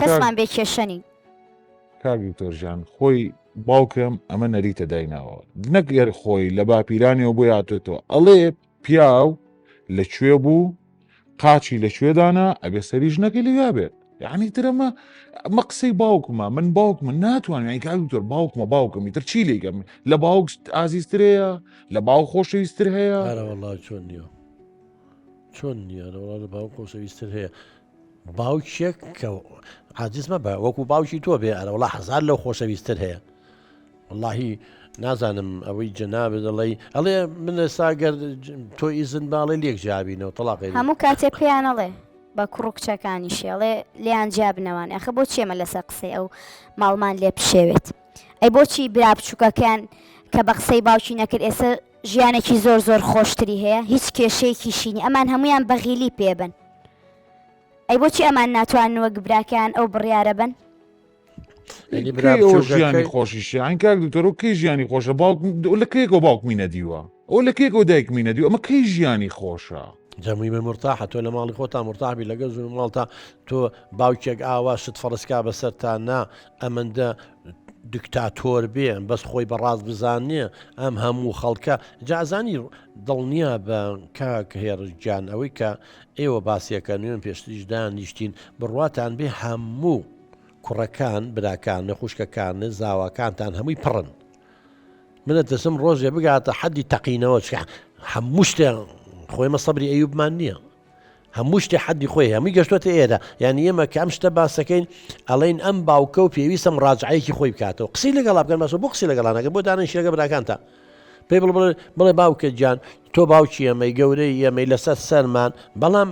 کەسمان بێ کێشەنی کاگیتۆرژیان خۆی باوکم ئەمە نەریتە دایناوە نەگەر خۆی لە باپیرانیەوە بۆ یاتێتەوە ئەڵێ پیاو لەکوێ بوو قاچی لەکوێدانا ئەبێ سەری ژنەکەی لەوێ بێت یعنی ترەمە ئەمە قسەی باوکمە من باوکم ناتوانین کاگیتۆر باوکمە باوکم تر چی لێگەم لە باوک ئازیزترەیە لە باو خۆشەویستتر هەیە چۆن نییە چۆن نییە لە باو خۆشەویستتر هەیە باوکێک کە عاجزمە بە وەکو باوکی تۆ بێ ئەرە وڵا هەزار لەو خۆشەویستتر هەیە واللهی نازانم ئەوەی جەنابێ دەڵێ ئەڵێ من ئێستاگەر تۆ ئیزن باڵێ لێک جابینەوە تەلاقی هەموو کاتێ پێیانەڵێ بە کوڕکچەکانی شێڵێ لیان جابنەوان ئەخە بۆ چێمە لەسەر قسەی ئەو ماڵمان لێ پشێوێت ئەی بۆچی برا بچووکەکان کە بە قسەی باوکی نەکرد ئێستا ژیانێکی زۆر زۆر خۆشتری هەیە هیچ کێشەیەکی شینی ئەمان هەمویان بەغیلی پێبن ئەی بۆچی ئەمان ناتوانن وەک براکان ئەو بڕیارە بن ژیانی خۆشیشی ئەنکار دوتەرۆ کەی ژیانی خۆشە لە کێکەوە باوکمی نەدیوە ئەو لە کێکەوە دایکمی نەدیوە ئەمە کەی ژیانی خۆشە جەمووی من مرتاحە تۆ لە ماڵی خۆتان مرتاحبی لەگەڵ زور ماڵتا تۆ باوکێک ئاوا شت فەرسکا بەسەرتان نا ئەمەندە دکتاتۆر بێ بەس خۆی بەڕاست بزانێ ئەم هەموو خەڵکە جازانی دڵنییا بە کاک هێرجان ئەوەی کە ئێوە باسیەکە نوێن پێشتیشدان نیشتین بڕواتان بێ هەموو کوڕەکان براکان نەخوشکەکان زاواکانتان هەمووی پڕن منە دەسم ڕۆژێ بگاتە حەدی تەقینەوە هەموو شتێ خۆی مەسەبری ئەیوبمان نییە هەموو شتێ حەدی خۆی هەمووی گەشتوتە ئێرە یعنی ئێمە کە ئەم شتە باسەکەین ئەڵێن ئەم باوکە و پێویستم ڕاجعەیەکی خۆی بکاتەوە قسەی لەگەڵا بکەن باشە بۆ قسەی لەگەڵانەکە بۆ دانیشتە براکانتە پێی بڵێ باوکە گیان تۆ باوکی ئەمەی گەورەی ئەمەی لەسەر سەرمان بەڵام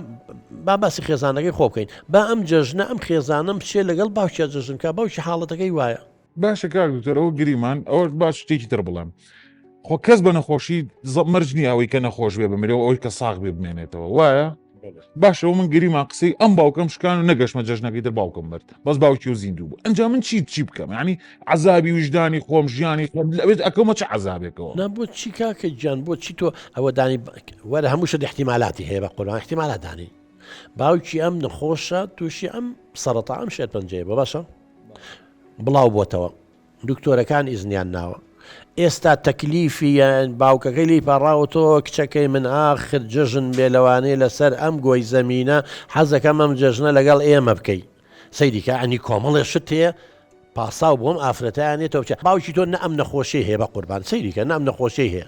با باسی خێزانەکەی خۆ بکەین با ئەم جەژنە ئەم خێزانم بچێ لەگەڵ باوکیە جەژنکە باوکی حاڵەتەکەی وایە باشە کاکتۆرەوە گریمان ئەوە باش شتێکی تر بڵێم خۆ کەس بە نەخۆشی مەرجنی ئەوەی کە نەخۆش بێ بمرێەوە ئەوەی کە ساغ بێ بمێنێتەوە وایە باشەوە من گریمان قسەی ئەم باوکەم شکان و نەگەشتمە جەژنەکەی در باوکم مرد بەس باوکی و زیندوو بوو ئەنج من چی بکەم ینی عذابی وجدانی خۆم ژیانی ئەکەمە چه عذابێکەوە نا بۆ چی کاکە گیان بۆ چی تۆ ئەوە دانی وەرە هەموو شت احتیمالاتی هەیە بە قوربان احتیمالات دانی باوکی ئەم نەخۆشە تووشی ئەم سەرەتا ئەم شێت پەنجەیە بە باشە بڵاو بۆتەوە دکتۆرەکان ئیزنیان ناوە ئێستا تەکلیفی باوکەکەی لی پاڕاوتەوە کچەکەی من ئاخر جژن بێ لەوانەیە لەسەر ئەم گۆی زەمینە حەزەکەم ئەم جژنە لەگەڵ ئێمە بکەی سەیدیکە ئەنی کۆمەڵێ شت هەیە پاساو بۆم ئافرەتیانێتەوە بچێت باوکی تۆ نە ئەم نەخۆشی هەیە بە قوربان سەیریکە نام نەخۆشی هەیە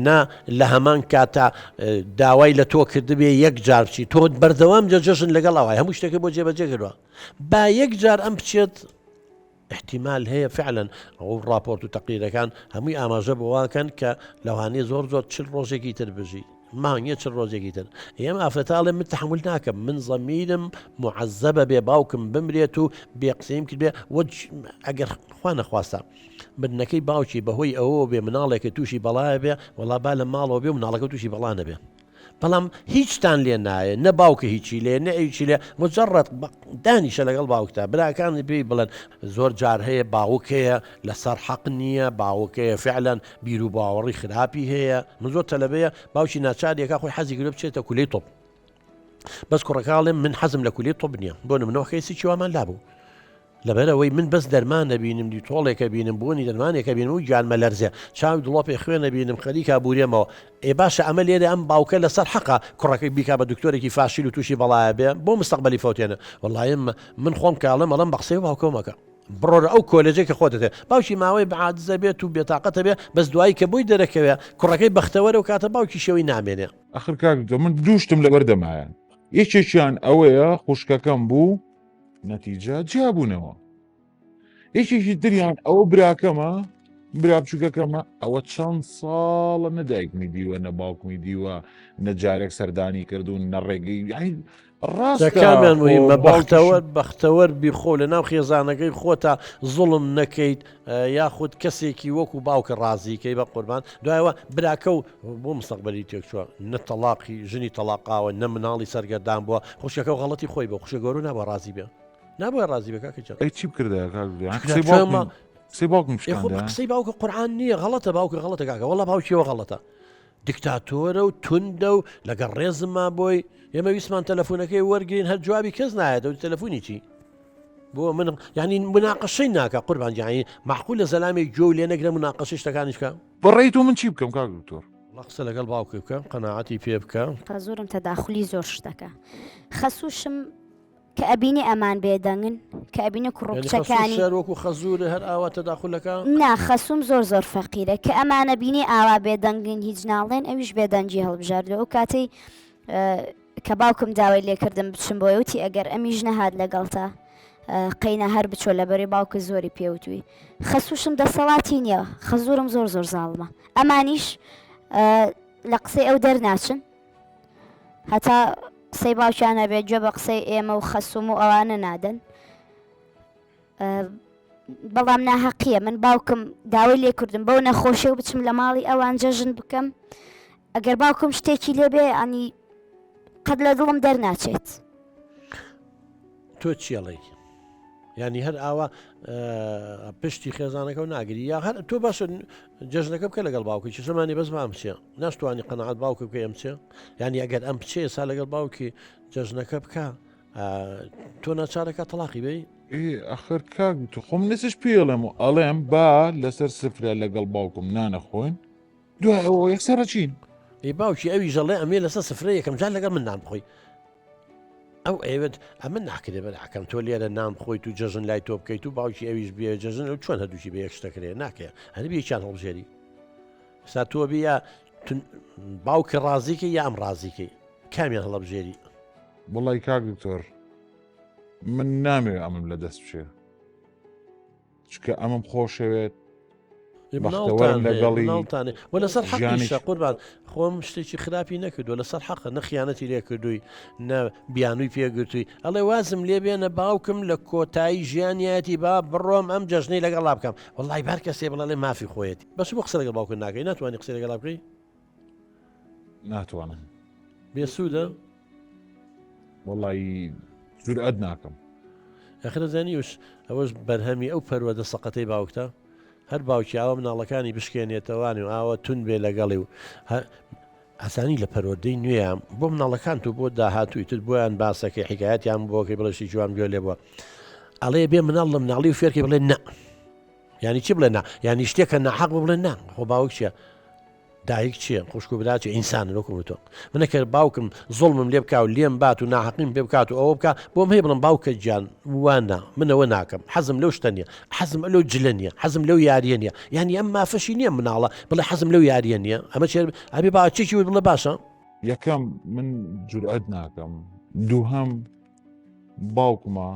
نا لە هەمان کاتا داوای لە تۆ کردبێ یەک جار بچی تۆ بەردەوام جەژن لەگەڵ ئەوای هەموو شتێکی بۆ جێبەجێ کردووە با یەک جار ئەم بچێت احتیمال هەیە فعلا ئەو راپۆرت و تەقیرەکان هەمووی ئاماژە بواکەن کە لەوانەیە زۆر چل ڕۆژێکی تر بژی مانگە چل ڕۆژێکی تر ئێمە ئافرەتاڵێ من تحمل ناکەم من زەمیرم معەزەبە بێ باوکم بمرێت و بێ قسەیم کرد بێ ئەگەر خوا نەخواستە بنەکەی باوکی بەهۆی ئەوە بێ مناڵێکە تووشی بەڵایە بێ وەڵا با لە ماڵەوە بێ و مناڵەکە تووشی بەڵانە بێ بەڵام هیچتان لێ نایە نە باوکە هیچی لێ نە ئەوچی لێ مجرڕەت دانیشە لەگەڵ باوکتا براکانی پێی بڵێن زۆر جار هەیە باوکەیە لەسەر حەق نییە باوکەیە فعلەن بیر و باوەڕی خراپی هەیە من زۆر تەلەبەیە باوکی ناچارێکا خۆی حەزی گرێ بچێتە کولەی تۆپ بەس کوڕەکاڵێم من حەزم لە کولەی تۆپ نییە بۆ منەوە خێسی چیوامان لابوو لەبەرەوەی من بەس دەرمان نەبینم دیتۆڵێکە بینم بۆنی دەرمانێکە بینم و گیانمە لەرزێ چاوی دڵۆپی خوێ نەبینم خەریکا بورێمەوە ئێ باشە ئەمە لێرە ئەم باوکە لەسەر حەقا کوڕەکەی بیکا بە دکتۆرێکی فاشیل و تووشی بەڵایە بێ بۆ مستەقبەلی فەوتێنە وەڵڵای من خۆم کاڵم ئەڵەم بە قسەی باوکەمەکە بڕۆرە ئەو کۆلێجێک کە خۆتە باوکی ماوەی بەعادزە بێت و بێتاقەتە بێ بەس دوایی کە بۆی دەرەکەوێ کوڕەکەی بەختەوەرە و کاتە باوکی شەوەی نامێنێ ئەخر کاک من دووشتم لە بەردەمایان یەکێکیان ئەوەیە خوشکەکەم بوو نەتیجە جیابوونەوە یەکێکی دریان ئەوە براکەمە برا بچووکەکەمە ئەوە چەند ساڵە نەدایکمی دیوە نە باوکمی دیوە نەجارێک سەردانی کردوون نەڕێگەی یعنی ڕاستەکامیان مهمە بەختەوەر بیخۆ لە ناو خێزانەکەی خۆتە زوڵم نەکەیت یاخود کەسێکی وەکو باوکە ڕازیکەی بە قوربان دوایەوە براکە و بۆ مستەقبەلی تێکچووە نە تەلاقی ژنی تەلاقاوە نە مناڵی سەرگەردان بووە خوشکەکە و غەڵەتی خۆی بە خوشە گەورە نابە ڕازی بێ نابووە ڕازی بە کاکەجان ئەی چی بکردە قسەی باوکم قسەی باوکە قورعان نییە غەڵەتە باوکە غەڵەتە کاکە وەڵا باوکیەوە غەڵەتە دیکتاتۆرە و توندە و لەگەڵ ڕێزمما بۆی ئێمە ویسمان تەلەفۆنەکەی وەرگین هەر جوابی کەس نایێت و تەلەفۆنی چی بۆ من ینی مناقەشەی ناکە قوربان جیانی معقول لە زەلامی جۆ لێ نەگرە مناقەشەی شتەکانیش بکە بەڕێیت و من چی بکەم کاک دکتۆر قسە لەگەڵ باوکە بکە قەناعەتی پێ بکە زۆرم تەداخلی زۆر شتەکە خەسووشم کە ئەبینی ئەمان بێدەنگن کە ئەبینە کوڕکچەکانی وەکو خەزورە هەر ئاوا تەداخلەکە ناخەسوم زۆر فەقیرە کە ئەمانە بینی ئاوا بێدەنگن هیچ ناڵێن ئەویش بێدەنجی هەڵبژاردە و کاتەی کە باوکم داوای لێکردم بچم بۆ وتی ئەگەر ئەمیش نەهات لەگەڵتا قەینە هەر بچۆ لەبەری باوکە زۆری پێوتوی خەسووشم دەسەڵاتی نییە خەزورم زۆر زاڵمە ئەمانیش لە قسەی ئەو دەرناچن هەتا قسەی باوکیانە بێت گوێ بە قسەی ئێمە و خەسوم و ئەوانە نادەن بەڵام ناحەقیە من باوکم داوای لێکردم بەو نەخۆشی و بچم لە ماڵی ئەوان جەژن بکەم ئەگەر باوکم شتێکی لێبێ ئەنی قەت لە دڵم دەرناچێت تۆ چیڵی ینی هەر ئاوا پشتی خێزانەکە و ناگری یا هەر تۆ باشە جەژنەکە بکە لەگەڵ باوکی چ زمانی بەس مام چێ ناشتوانی قەنەعەت باوکە بکە ئەم چێ ینی ئەگەر ئەم بچێ سا لەگەڵ باوکی جەژنەکە بکە تۆ ناچارەکە تەلاقی بێ ئەخر کاک تو خۆم نسش پێڵێم و ئەڵێم با لەسەر سفرە لەگەڵ باوکم نانەخۆین دوای ئەوە یەکسەرە چین ئی باوکی ئەوی ژەڵێ ئەمێ لەسەر سفرە یەکەم جار لەگەڵ من نان بخۆی ئەو ئێوت ئەمە ناکرێ بەلاکەم تۆ لێرە نام خۆیت و جەژن لای تۆ بکەیت و باوکی ئەویش بێ جەژن و چۆن هەردووشی بە یەک شتەکرێ ناکێ هەر بێکیان هەڵبژێری سا تۆ بیا باوکە ڕازیکە یا ئەم ڕازیکەی کامیان هەڵەبژێری وڵی کاک دکتۆر من نامەوێت ئەمەم لە دەست بچێ چکە ئەمەم خۆشەوێت ناڵتانێ و لەسەر حەقیشە قوربان خۆم شتێکی خراپی نەکردو لەسەر حەقە نەخیانەتی لێ کردووی نە بیانووی پێگرتووی ئەڵێ وازم لێ بێنە باوکم لە کۆتایی ژیانیەتی با بڕۆم ئەم جەژنەی لەگەڵا بکەم وڵی بار کەسێ بڵێ مافی خۆیەتی بەش بۆ قسە لەگەڵ باوکن ناکەی ناتوانانی قسە لەگەڵا بکەی ناتوانم بێسوودە وڵی جورئەت ناکەم ئەخرە زانیوش ئەوەش بەرهەمی ئەو پەروەدە سەقەتەی باوکتە هەر باوکی ئاوە مناڵەکانی بشکێنێتەوانی و ئاوە تون بێ لەگەڵی و ئاسانی لە پەروەردەی نوێیان بۆ مناڵەکان تو بۆ داهاتووی تر بۆیان باسەکە حکایەتیان بۆکەی بڵشی جوان گوێ لێ بووە ئەڵێ بێ مناڵ لە مناڵی و فێرکی بڵێ نا ینی چی بڵێ نا ینی شتێکە ناحەق بڵێ نا خۆ باوک چیە دایک چییە خوشک و براچی ئینسانە وەکوم تۆ منەکە باوکم زوڵمم لێ بکە و لێم بات و ناحەقیم پێ بکات و ئەوە بکە بۆم هەیە بڵم باوکە گیان وانە منەوە ناکەم حەزم لەو شتە نیە حەزم لەو جلە نیە حەزم لەو یاریە نیە ینی ئەم مافەشی نییە مناڵە بڵێ حەزم لەو یاریە نییە ئەمە چێ ئەبێ باچێکی و بڵێ باشە یەکەم من جورئەت ناکەم دووهەم باوکمە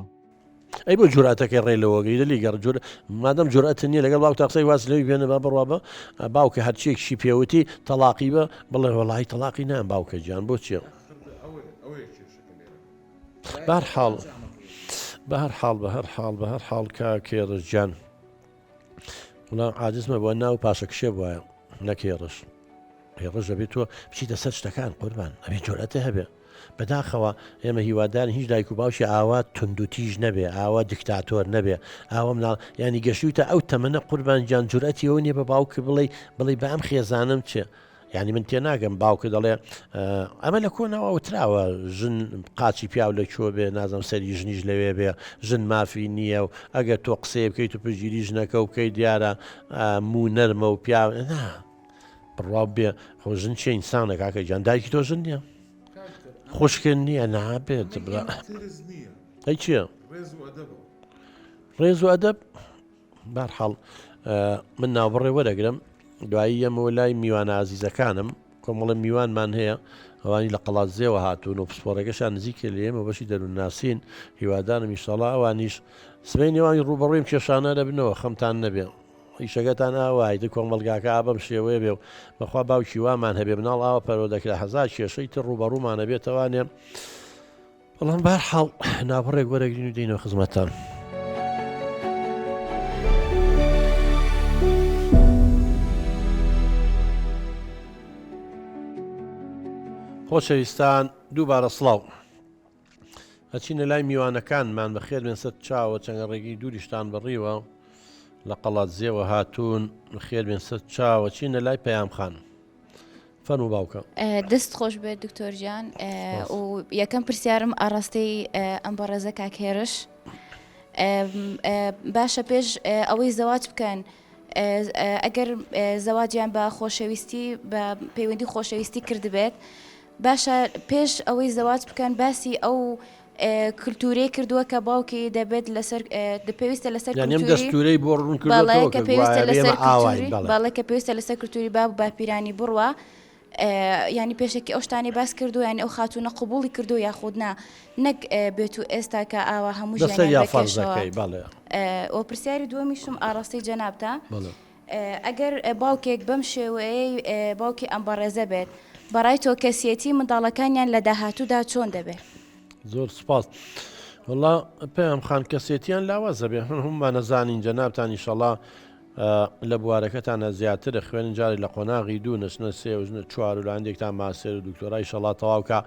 ئەی بۆ جوراتەکەی ڕێلەوەگەی دەلی گەڕ جور مادەم جورئەت نییە لەگەڵ باوک تا قسەی واز لەوی بێنە با بڕوا بە باوکە هەرچێکشی پێوتی تەلاقی بە بڵێ وەڵی تەلاقی نام باوکە گیان بۆ چیە بە هەر حاڵ کا کێڕژیان وڵا عاجزمە بۆ ناو پاشە کشێ وایە نەکێڕش هێڕژ دەبێت تۆ بچیتە سەر شتەکان قوربان ئەبێ جورئەتە هەبێ بەداخەوە ئێمە هیوادان هیچ دایک و باوشی ئاوا توندوتیژ نەبێ ئاوا دیکتاتۆر نەبێ ئاوا مناڵ ینی گەشتوتە ئەو تەمەنە قوربان گیان جورئەتی ئەو نیە بە باوکە بڵێ بە ئەم خێزانم چێ یعنی من تێناگەم باوکە دەڵێ ئەمە لە کۆنەوە وتراوە ژن قاچی پیاو لە کۆ بێ نازم سەری ژنیش لەوێ بێ ژن مافی نییە و ئەگەر تۆ قسێ بکەیت و پژگیری ژنەکە و بکەیت دیارە موو نەرمە و پیاو بڕاو بێ خۆ ژن چێ ئینسانە کاکە گیان دایکی تۆ ژن نییە خوشکن نییە نابێت ئەی چییە ڕێز و ئەدەب بەرحەڵ من ناوبڕێ وەرەگرم دوایی ئەمەوە لای میوانە عزیزەکانم کۆمەڵە میوانمان هەیە ئەوانی لە قەڵاتزێەوە هاتوون و پسپۆرەکەشان نزیکە لە ئێمە بەشی دەروونناسین هیوادارم ئیشەڵا ئەوانیش سبەی نێوانی ڕوبەڕوویم کێشانە دەبنەوە خەمتان نەبێ ئیشەکەتان ئاوایدە کۆمەلگاکە بەم شێوەیە بێ و بەخوا باوکی وامان هەبێ مناڵ ئاوە پەرۆ دەکرا هەزار کێشەی تر ڕوبەڕوومانە بێتەوانێ بەڵام بەرحەڵ ناوبڕێک وەرەگرین و دێنەوە خزمەتتان. خۆشەویستان دووبارە سڵاو ئەچینە لای میوانەکانمان بەخێر بێن سەر چاوە چەندە ڕێگەی دووریشتان بڕیوە لە قەڵاتزێەوە هاتوون بەخێر بێن سەر چاوە چینە لای پەیام خان فەرموو باوکە. دەست خۆش بێت دکتۆرجان و یەکەم پرسیارم ئاڕاستەی ئەم بەڕێزە کاکێرش باشە پێش ئەوەی زەواج بکەن ئەگەر زەواجیان بە خۆشەویستی بە پەیوەندی خۆشەویستی کردبێت باشە پێش ئەوەی زەواج بکەن باسی ئەو کللتورەی کردووە کە باوکی دەبێت لەسەر پێویستە لەسەر دەستورەی بۆ ڕوون کە پێویستە لەسەر باڵێ کە پێویستە لەسەر کللتوری باب باپیرانی بڕوە ینی پێشێکی ئەو شتانی باس کردو ینی ئەو خاتونە قبوڵی کردو یاخودنا نەک بێت و ئێستا کە ئاوا هەموو ئەو پرسیاری دووەمیشم ئاڕاستی جەنابتە ئەگەر باوکێک بەم شێوەیە باوکی ئەم بەڕێزە بێت بەڕای تۆ کەسیەتی منداڵەکانیان لە داهاتوودا چۆن دەبێت؟ زۆر سپاس وڵا پێم خان کەسێتیان لاوازە بێ هەمومان نەزانین جەنابتان ئیشەڵا لە بوارەکەتانە زیاتر خوێن جاری لە قۆناغی دوو نەچنە سێ و ژنە چوار و لە هەندێکتان ماسێر و دکتۆرای ئیشەڵا تەواوکە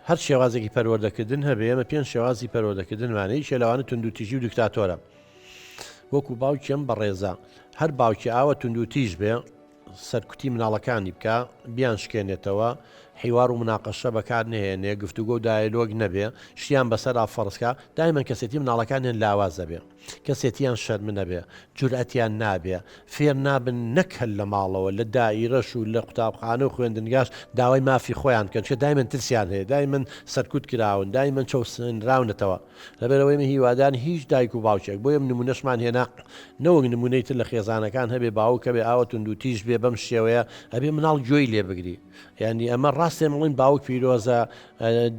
هەر شێوازێکی پەروەردەکردن هەبێ ئێمە پێنج شێوازی پەروەردەکردنمانەی شێلەوانە توندوتیژی و دیکتاتۆرە وەکو باوکیم بەڕێزە هەر باوکی ئاوە توندوتیژ بێ سەرکوتی مناڵەکانی بکە بیان شکێنێتەوە حیوار و مناقەشە بەکار نهێنێ گفتوگۆ و دایلۆگ نەبێ شتیان بەسەر فەرسکە دایمەن کەسێتی مناڵەکانیان لاوازە بێ کەسێتیان شەرم نەبێ جورئەتیان نابێ فێر نابن نەکەل لە ماڵەوە لە دائیرەش و لە قوتابخانە و خوێندنگاش داوای مافی خۆیان کەن چێ دایمەن ترسیان هەیە دایمەن سەرکوت کراون دایمەن چەوسراونەتەوە لەبەرەوەی من هیوادان هیچ دایک و باوچێک بۆ یم نمونەشمان هێنا نەوەک نمونەی تر لە خێزانەکان هەبێ باوکە بێ ئاوە توندوتیژ بێ بەم شێوەیە ئەبێ مناڵ گوێی لێ بگری یعنی ئەمە ڕاستێ مڵین باوک پیرۆزە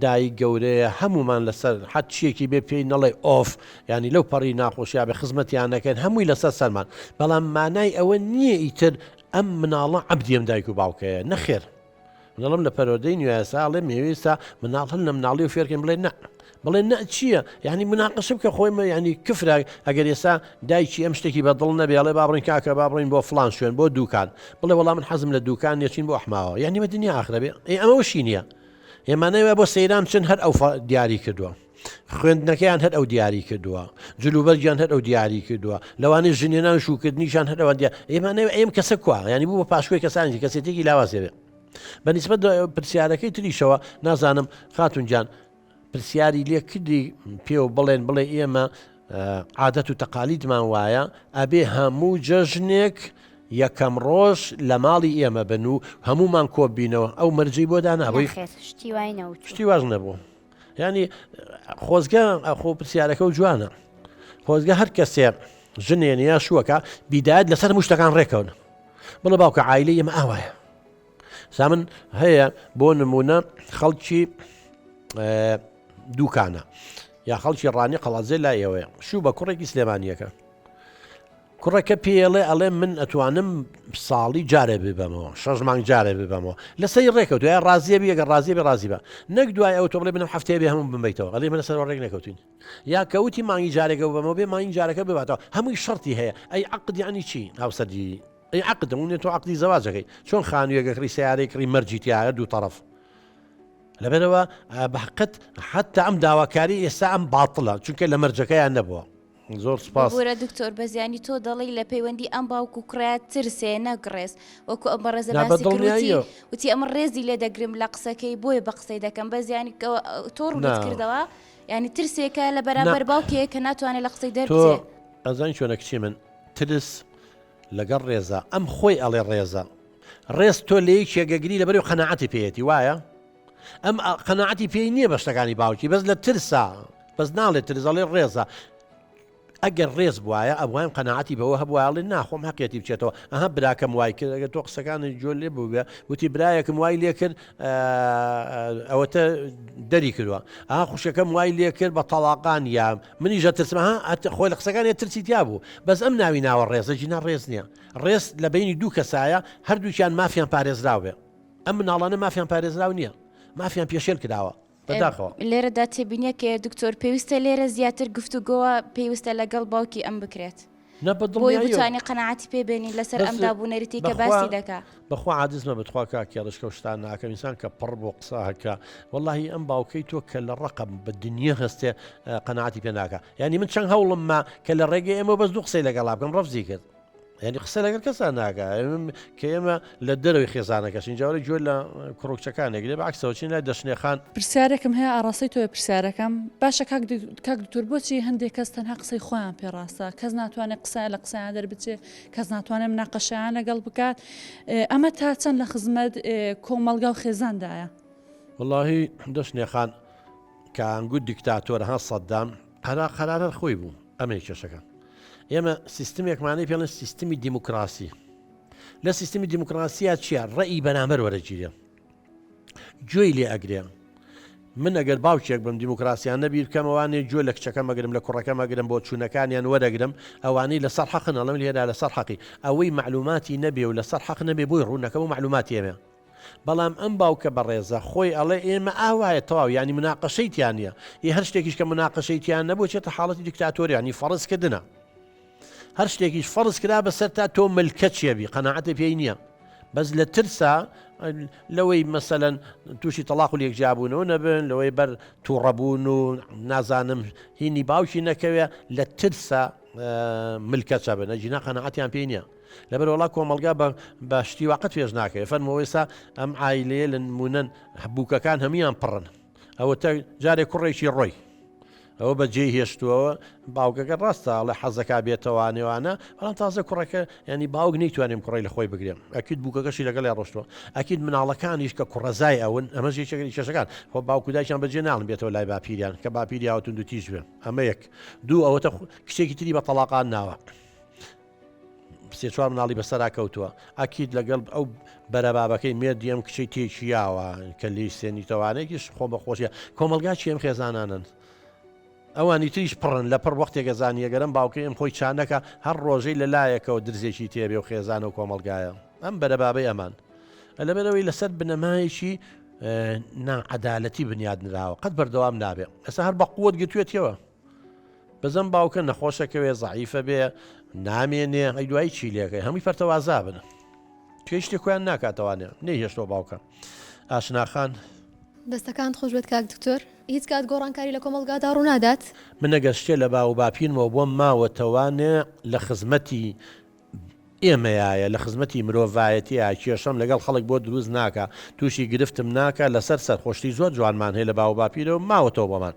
دایک گەورەیە هەمومان لەسەر حەت چیەکی بێ پێی نەڵێ ئۆف ینی لەو پەڕی ناخۆشییا بێ خزمەتیان نەکەن هەمووی لەسەر سەرمان بەڵام مانای ئەوە نییە ئیتر ئەم مناڵە عەبدی ئەم دایک و باوکەیە نەخێر منەڵم لە پەروەردەی نوێساڵێ مێویستە مناڵ هەن لە مناڵی و فێرکەن بڵێ نە بڵێ نە چییە یعنی مناقەشە بکە خۆی ینی کفرە ئەگەر ئێستا دایکی ئەم شتێکی بەدڵ نەبێڵێ بابڕین کاکە بابڕین بۆ فلان شوێن بۆ دوکان بڵێ وەڵام من حەزم لە دوکان نێچین بۆ ئەحماوە یعنی بە دنیا ئاخرە بێ ئەمە وشی نییە ئێمانەوە بۆ سەیران چن هەر ئەو دیاری کردووە خوێندنەکەیان هەر ئەو دیاری کردووە جلوبەرگیان هەر ئەو دیاری کردووە لەوانەیە ژنێنان شوکردنیشان هەرەوە ئێمانەوە ئێم کەسە کووە ینی بوو بە پاشکۆی کەسانی کەسێتێکی لاوازێ بێ بەنسبەت پرسیارەکەی تریشەوە نازانم خاتونجان پرسیاری لێ کردی پێ و بڵێ ئێمە عادەت و تەقالیدمان وایە ئەبێ هەموو جەژنێک یەکەم ڕۆژ لە ماڵی ئێمە بن و هەمومان کۆبینەوە ئەو مەرجی بۆ دانابووی شتی واز نەبوو ینی خۆزگە خۆ پرسیارەکە و جوانە خۆزگە هەر کەسێ ژنێنە شووەکە بیدایەت لەسەر مشتەکان ڕێکەون بڵێ باوکە عایلە ئێمە ئاوایە سامن هەیە بۆ نمونە خەڵکی دووکانە یا خەڵکی ڕانی قەڵازێ لای ئێوەیە شوو بە کوڕێکی سلێمانیەکە کوڕەکە پێڵێ ئەڵێ من ئەتوانم ساڵی جارێ ببەمەوە 6 مانگ جارێ ببەمەوە لەسەر ڕێکەوت یا ڕازیە بێ گەر ڕازیە بێ ڕازی بە نەک دوای ئەو تۆ بڵێ بنم هەفتەیە بێ هەموو بمبیتەوە ئەڵێ من لەسەر ڕێک نەکەوتین یا کەوتی مانگی جارێکە ببەمەوە بێ مانگی جارەکە بباتەوە هەمووی شەرتی هەیە ئەی عەقد یعنی چی هاوسەرگیری ئەی عەقد دەمونێت تۆ عەقدی زەواجەکەی چۆن خانوویەکەکڕی سیارەیەکڕی مەرجی تایە دوو طەرەف لەبەرەوە بەحقت حتا ئەم داواکاری ئێستا ئەم باتڵە چونکە لە مەرجەکەیان نەبووە زۆر سپاس. بۆرە دکتۆر بەزیانی تۆ دەڵی لە پەیوەندی ئەم باوکو کرات ترسێ نەگڕێز وەکو ئەمە ڕێزە باسی کردوتی وتی ئەمە ڕێزی لێ دەگرم لە قسەکەی بۆیە بە قسەی دەکەم بەزیانی تۆ ڕوونت کردەوە ینی ترسێکە لە بەرامبەر باوکێک کە ناتوانێت لە قسەی دەربچێ. ئەزانی چۆنە کچی من ترس لەگەڵ ڕێزە ئەم خۆی ئەڵێ ڕێزە ڕێز تۆ لە یەکێگەگری لەبەر و قەناعەتی پێیەتی وایە ئەم قەناعەتی پێی نییە بە شتەکانی باوکی بەس لە ترسا بەس ناڵێت ترزەڵێ ڕێزە ئەگەر ڕێز بواە ئەووایم قەناعەتی بەوە هەبواڵێ ناخۆم حەقێتی بچێتەوە ئەها براکەم وای کرد ئەگە تۆ قسەکانی جۆ لێ بووبێ وتی برایەکم وای لێ کرد ئەوەتە دەری کردووە ئا خوشەکەم وای لێ کرد بە تەڵاقان یا منیژە ترسمەها خۆی لە قسەکانی ترسیتیا بوو بەس ئەم ناوی ناوە ڕێزە جینا ڕێز نییە ڕێز لە بینی دوو کەسایە هەردووکیان مافیان پارێزراو بێ ئەم مناڵانە مافیان پارێزراو نییە مافیان پێشێل کراوە بەداخەوە لێرەدا تێبینیە کە دکتۆر پێویستە لێرە زیاتر گفتوگۆوە پێویستە لەگەڵ باوکی ئەم بکرێت بۆی بتوانانی قەناعەتی پێبێنین لەسەر ئەم دابوونەریتی کە باسی دەکا بەخوا عادزمە بتخوا کاکێڵشکە و شتان ناکەم ئینسان کە پڕ بۆ قسە هەکە وەڵڵاهی ئەم باوکەی تۆ کە لە ڕقم بە دنیا هەستێ قەناعەتی پێ ناکە یعنی من چەند هەوڵم ما کە لە ڕێگەی ئێمە بەس دوو قسەی لەگەڵا بکەم ڕەفزی کرد ینی قسە لەگەر کەسان ناکە کە ئێمە لە دەرەوەی خێزانەکەش اینجاوەی گوێ لە کوڕکچەکانێک لێ بەعکسەوە چین لای دەشنێخان پرسیارێکم هەیە ئاڕاستەی تۆ پرسیارەکەم باشە کاک دکتۆر بۆچی هەندێک کەس تەنها قسەی خۆیان پێڕاستە کەس ناتوانێت قسە لە قسەیان دەربچێ کەس ناتوانێت مناقەشەیان لەگەڵ بکات ئەمە تا چەند لە خزمەت کۆمەلگا و خێزاندایە وڵڵاهی دەشنێخان کە ئەنگوت دیکتاتۆرها سەددام هەرا قەرارە خۆی بوو ئەمەی کێشەکە ئێمە سیستمێکمانەی پێڵێن سیستمی دیموکراسی لە سیستمی دیموکراسیە چییە ڕێی بەرامبەر وەرەگیرێ گوێی لێ ئەگرێ من ئەگەر باوکێک بم دیموکراسیان نەبیر بکەمەوانێ گوێ لە کچەکە مەگرم لە کوڕەکە مەگرم بۆ چوونەکانیان وەرەگرم ئەوانەی لەسەر حەقن ئەڵم لێدا لەسەر حەقی ئەوەی معلوماتی نەبێ و لەسەر حەق نەبێ بۆی ڕوونەکەم و معلوماتی ئێمە بەڵام ئەم باوکە بەڕێزە خۆی ئەڵێ ئێمە ئاوایە تەواو ینی مناقەشەیتیان نیە هەر شتێکیش کە مناقەشەیتیان نەبوو چێتە حاڵەتی دیکتاتۆریانی فەڕزکردنە هەر شتێکیش فەرز کرا بەسەر تا تۆ ملکە چێبی قەناعەتی پێی نییە بەس لە ترسا لەوەی مەسەلەن تووشی تەلاق و لێکجابوونەوە نەبن لەوەی بەر تووڕەبوون و نازانم هینی باوکی نەکەوێ لە ترسا ملکە چەبن ئەجینا قەناعەتیان پێی نییە لەبەر وڵا کۆمەلگا بە شتی واقعت پێش ناکەوێت فەرمەوەیسا ئەم عایلەیە لە نمونەن بووکەکان هەمویان پڕن ئەوە جارێک کوڕێکی ڕۆی ئەوە بەجێ هێشتووەوە باوکەکە ڕاستە ئەڵێ حەزەکە بێتەوانێوانە بەڵام تازە کوڕەکە ینی باوک نەیتوانیم کوڕی لە خۆی بگرێم ئەکیت بووکەکەشی لەگەڵ ڕۆشتەوە ئەکیت مناڵەکانیش کە کوڕەزای ئەون ئەمە کێشەکان خۆ باوکودایان بەجێ ناڵم بێتەوە لای باپیریان کە باپیری هاوتون دو تیژ بێ ئەمە یەک دوو ئەوەتە کشتێکی تری بە تەلاقان ناوە سێ چوار مناڵی بەسەرا کەوتووە ئەکیت لەگەڵ ئەو بەرەبابەکەی مێردیم کچەی تێکیاوە کە لی سێنیتەوانێکیش خۆ بەخۆشیە کۆمەلگا چێم خێزانانن ئەوانی تریش پڕن لە پڕ وەختێکە زانیەگەرم باوکە ئەم خۆی چانەکە هەر ڕۆژەی لەلایەکەوە درزێکی تێبێ و خێزانە و کۆمەلگایە ئەم بەرەبابەی ئەمان لەبەرەوەی لەسەر بنەمایشی ناعەدالەتی بنیاد نراوە قەت بەردەوام نابێ ئەسا هەر بە قووەت گرتوێتەوە بەزەم باوکە نەخۆشەکەوێ زەعیفە بێ نامێنێ ئەی دوایی چی لێکەکەی هەمووی فەرتەوازا بن توێ شتێک خۆیان ناکاتەوانێ نەیهێشتەوە باوکە ئاشناخان دەستەکان خۆشبێت کاک دکتۆر هیچ کات گۆڕانکاری لە کۆمەلگادا ڕوونادات من ئەگەر شتێ لە باو باپینمەوە بۆم ماوەتەوانێ لە خزمەتی ئێمەیە لە خزمەتی مرۆڤایەتیە کێشەم لەگەڵ خەڵک بۆ دروست ناکە تووشی گرفتم ناکە لەسەر سەرخۆشتی زۆر جوانمان هەیە لە باو باپیرەوە ماوەتەوە بۆمان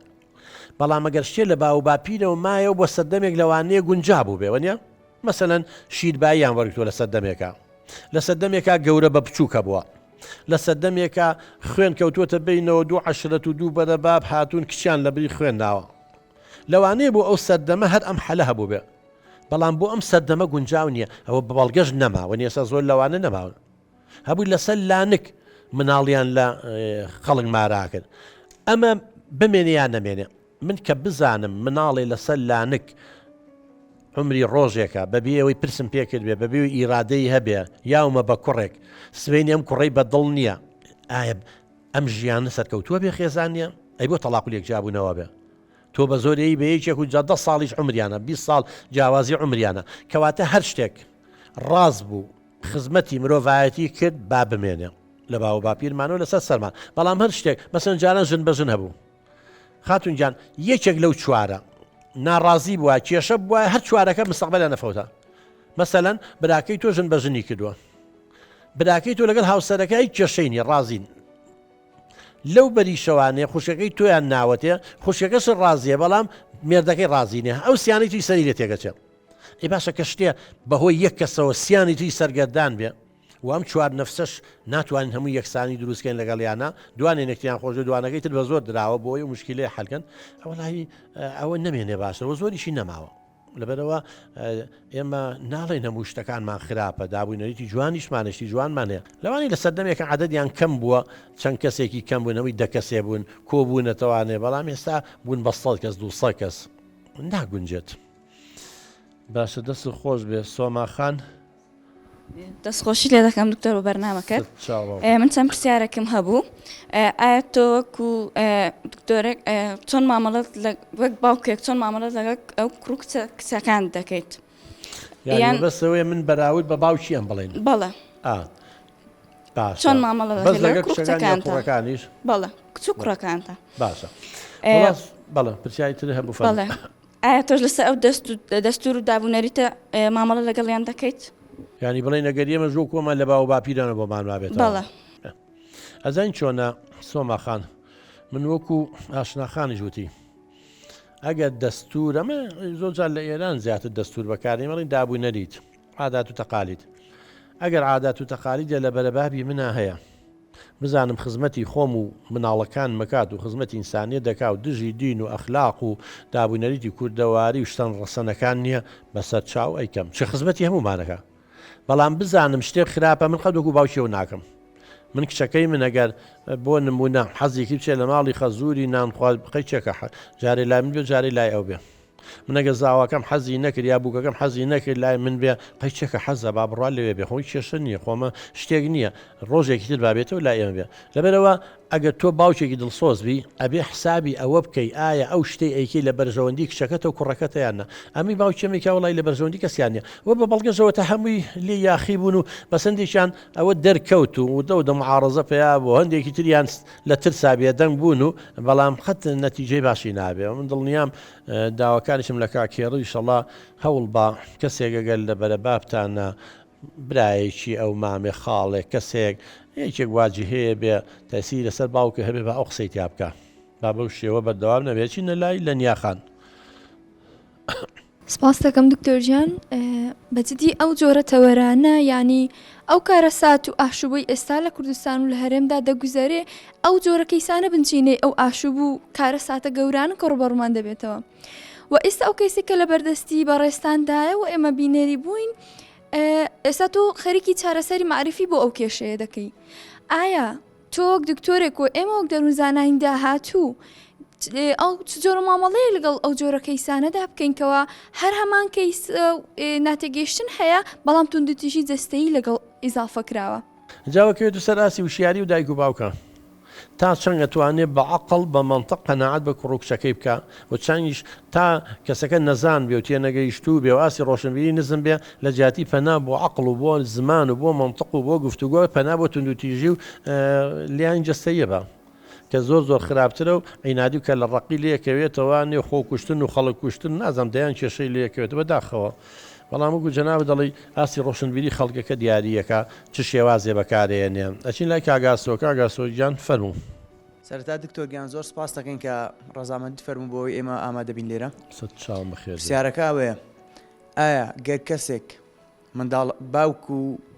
بەڵام ئەگەر شتێ لە باو باپیرەوە مایەوە بۆ سەردەمێک لەوانەیە گونجا بوو بێوە نیە مەسەلەن شیرباییان وەرگتووە لە سەردەمێکە لە سەردەمێکا گەورە بە بچووکە بووە لە سەردەمێکە خوێن کەوتوتە بینەوە دوو عەشرەت و دوو بەرەباب هاتوون کچیان لە بری خوێن ناوە لەوانەیە بۆ ئەو سەردەمە هەر ئەم حەلە هەبوو بێ بەڵام بۆ ئەم سەردەمە گونجاو نییە ئەوە بەڵگەش نەماوە ئێستا زۆر لەوانە نەماون هەبووی لەسەر لانک مناڵیان لە خەڵک مارا کرد ئەمە بمێنیان نەمێنێ من کە بزانم مناڵی لەسەر لانک عمری ڕۆژێکە بەبێ ئەوەی پرسم پێکرد بێ بەبێ ئیرادەی هەبێ یاومە بە کوڕێک سوێنی ئەم کوڕی بەدڵ نییە ئایا ئەم ژیانە سەرکەوتووە بێ خێزان نیە ئەی بۆ تەلاق و لێکجابوونەوە بێ تۆ بە زۆرەی بە یەکێک و 10 ساڵیش عمریانە 20 ساڵ جیاوازی عمریانە کەواتە هەر شتێک ڕاست بوو خزمەتی مرۆڤایەتی کرد با بمێنێ لە باو باپیرمانەوە لەسەر سەرمان بەڵام هەر شتێک مەسەن جاران ژن بە ژن هەبوو خاتون جان یەکێک لەو چوارە ناڕازی بووە کێشە بووە هەر چوارەکە مستەقبەلە نەفەوتە مەسەلەن براکەی تۆ ژن بە ژنی کردووە براکەی تۆ لەگەڵ هاوسەرەکەی کێشەینی ڕازین لەو بەری شەوانێ خوشەکەی تۆیان ناوەتێ خوشەکەش ڕازیە بەڵام مێردەکەی ڕازینێ ئەو سیانی توی سەری لێ تێگەچێت ئێ باشە کە شتێ بەهۆی یەک کەسەوە سیانی توی سەرگەردان بێ وام چوار نەفسەش ناتوانین هەموو یەکسانی دروستکەین لەگەڵیانە دوانێ نەکتیان خۆش دوانەکەی تر بە زۆر دراوە بۆی مشکلەی حەلکەن ئەوڵی ئەوە نەمێنێ باشەوە زۆریشی نەماوە لەبەرەوە ئێمە ناڵێن هەموو شتەکانمان خراپە دابووینەریتی جوانیشمانشتی جوانمانەیە لەوانی لە سەردەمێکە عەدەدیان کەم بووە چەند کەسێکی کەم بوونەوەی دەکەسێ بوون کۆبوونەتەوانێ بەڵام ئێستا بوون بە 100 کەس 200 کەس ناگونجێت باشە دەست خۆش بێ سۆماخان دەستخۆشی لێ دەکەم دکتۆر بە بەرنامەکەت من چەند پرسیارێکم هەبوو ئایا تۆ وەکو دکتۆرێک چۆن مامەڵەت وەک باوکێک چۆن مامەڵەت لەگەڵ ئەو کوڕ کچەکان دەکەیت یان بەسەوەی من بەراورد بە باوکیان بڵێن بەڵێ چۆن مامەڵە کوڕەکانیش بەڵێ کچ و کوڕەکانتە باشە بەڵێ پرسیاری تر هەبوو بەڵێ ئایا تۆش لەسەر ئەو دەستور و دابوونەریتە مامەڵە لەگەڵیان دەکەیت ینی بڵێ نەگەریەمە ژۆ کۆمە لە باو باپیرانە بۆمان وابێت بەڵێ ئەزان چۆنە سۆماخان من وەکو ئاشناخانی وتی ئەگەر دەستور ئەمە زۆر جار لە ئێران زیاتر دەستور بەکاری مەڵی دابوونەریت عادات و تەقالید ئەگەر عادات و تەقالیدە لە بەرەبابی منە هەیە بزانم خزمەتی خۆم و مناڵەکان مەکات و خزمەتی ئینسانیە دەکا و دژی دین و ئەخلاق و دابوونەریتی کوردەواری و شتەن ڕەسەنەکان نییە بەسەر چاو ئەیکەم چه خزمەتی هەمومانەکە بەڵام بزانم شتێک خراپە من قەدوەکو باوکیەوە ناکەم من کچەکەی من ئەگەر بۆ نمونە حەزێکی بچێت لە ماڵی خەزوری نانخواد بقەی چێکە جارێ لای من بێ جارێ لای ئەو بێ من ئەگە زاواکەم حەزی نەکرد یا بووکەکەم حەزی نەکرد لای من بێ قەی چێکە حەزە با بڕوا لەوێ بێ خۆی کێشە نییە خۆمە شتێک نییە ڕۆژێکی تر بابێتەوە لای ئێمە بێ لەبەرەوە ئەگەر تۆ باوکێکی دڵسۆزبی ئەبێ حسابی ئەوە بکەی ئایا ئەو شتەی ئەیکەی لە بەرژەوەندی کچەکەتە و کوڕەکەتەیانە ئەمی باوکێمێکا وڵی لە بەرژەوەندی کەسیانە وە بە بەڵگەشەوەتە هەمووی لێ یاخی بوون و بەسەندێکیان ئەوە دەرکەوت و دە و دەمعارەزە پێیا بۆ هەندێکی تریان لە ترسابێ دەنگ بوون و بەڵام خەت نەتیجەی باشی نابێ من دڵنیام داواکانیشم لە کاکێڕی شەڵا هەوڵ بە کەسێکەگەل لە بەرە بابتانە برایەکی ئەو مامێ خاڵێک کەسێک یەکێک واجی هەیە بێ تەسی لەسەر باوکە هەبێ بە ئەو قسەی تیا بکە با بەو شێوە بەردەوام نەبێتی نەلای لە نیاخان سپاس دەکەم دکتۆرجیان بەجددی ئەو جۆرە تەوەرانە ینی ئەو کارە سات و ئاشوبووی ئێستا لە کوردستان و لە هەرێمدا دەگوزارێ ئەو جۆرە کەیسانە بنچینێ ئەو ئاشوبوو کارە ساتە گەورانە کە ڕوبەڕمان دەبێتەوە و ئێستا ئەو کەیسێکە لە بەردەستی بەڕێستاندایە و ئێمە بینێری بووین ئێستا تۆ خەریکی چارەسەری معرفی بۆ ئەو کێشەیە دەکەی ئایا تۆ وەک دکتۆرێک و ئێمە وەک دەروونزانیندا هاتوو ئەو جۆرە مامەڵەیە لەگەڵ ئەو جۆرە کەیسانەدا بکەینکەوە هەر هەمان کەیس ناتێگەیشتن هەیە بەڵام توندوتیژی جەستەیی لەگەڵ ئیزافە کراوە جاوەکەوێت و سەراسی وشیاری و دایک و باوکە تا چەند ئەتوانێت بە عەقڵ بە مەنتەق قەناعەت بە کوڕوکچەکەی بکە و چەندیش تا کەسەکە نەزان بێ و تێنەگەیشتوو بێ و ئاسی ڕۆشنبیری نزم بێ لە جیاتی پەنا بۆ عەقڵ و بۆ زمان و بۆ مەنتەق و بۆ گفتوگۆ پەنا بۆ توندوتیژی و لیان جەستەیە بە کە زۆر خراپترە و عینادی و کە لە ڕەقی لەکەوێتەوە نێ خۆ کوشتن و خەڵک کوشتن نازم دەیان کێشەی لەکەوێت بەداخەوە بەڵام وەکو جەناب دەڵی ئاسی ڕۆشنبیری خەڵکەکە دیاریەکە چ شێوازێ بەکارێنێ ئەچین لای کاگاسۆ گیان فەرموو سەرتا دکتۆر گیان زۆر سپاس دەکەین کە ڕەزامەندی فەرموو بۆی ئێمە ئامادەبین لێرە پرسیارەکە ئەوەیە ئایا گەر کەسێک منداڵ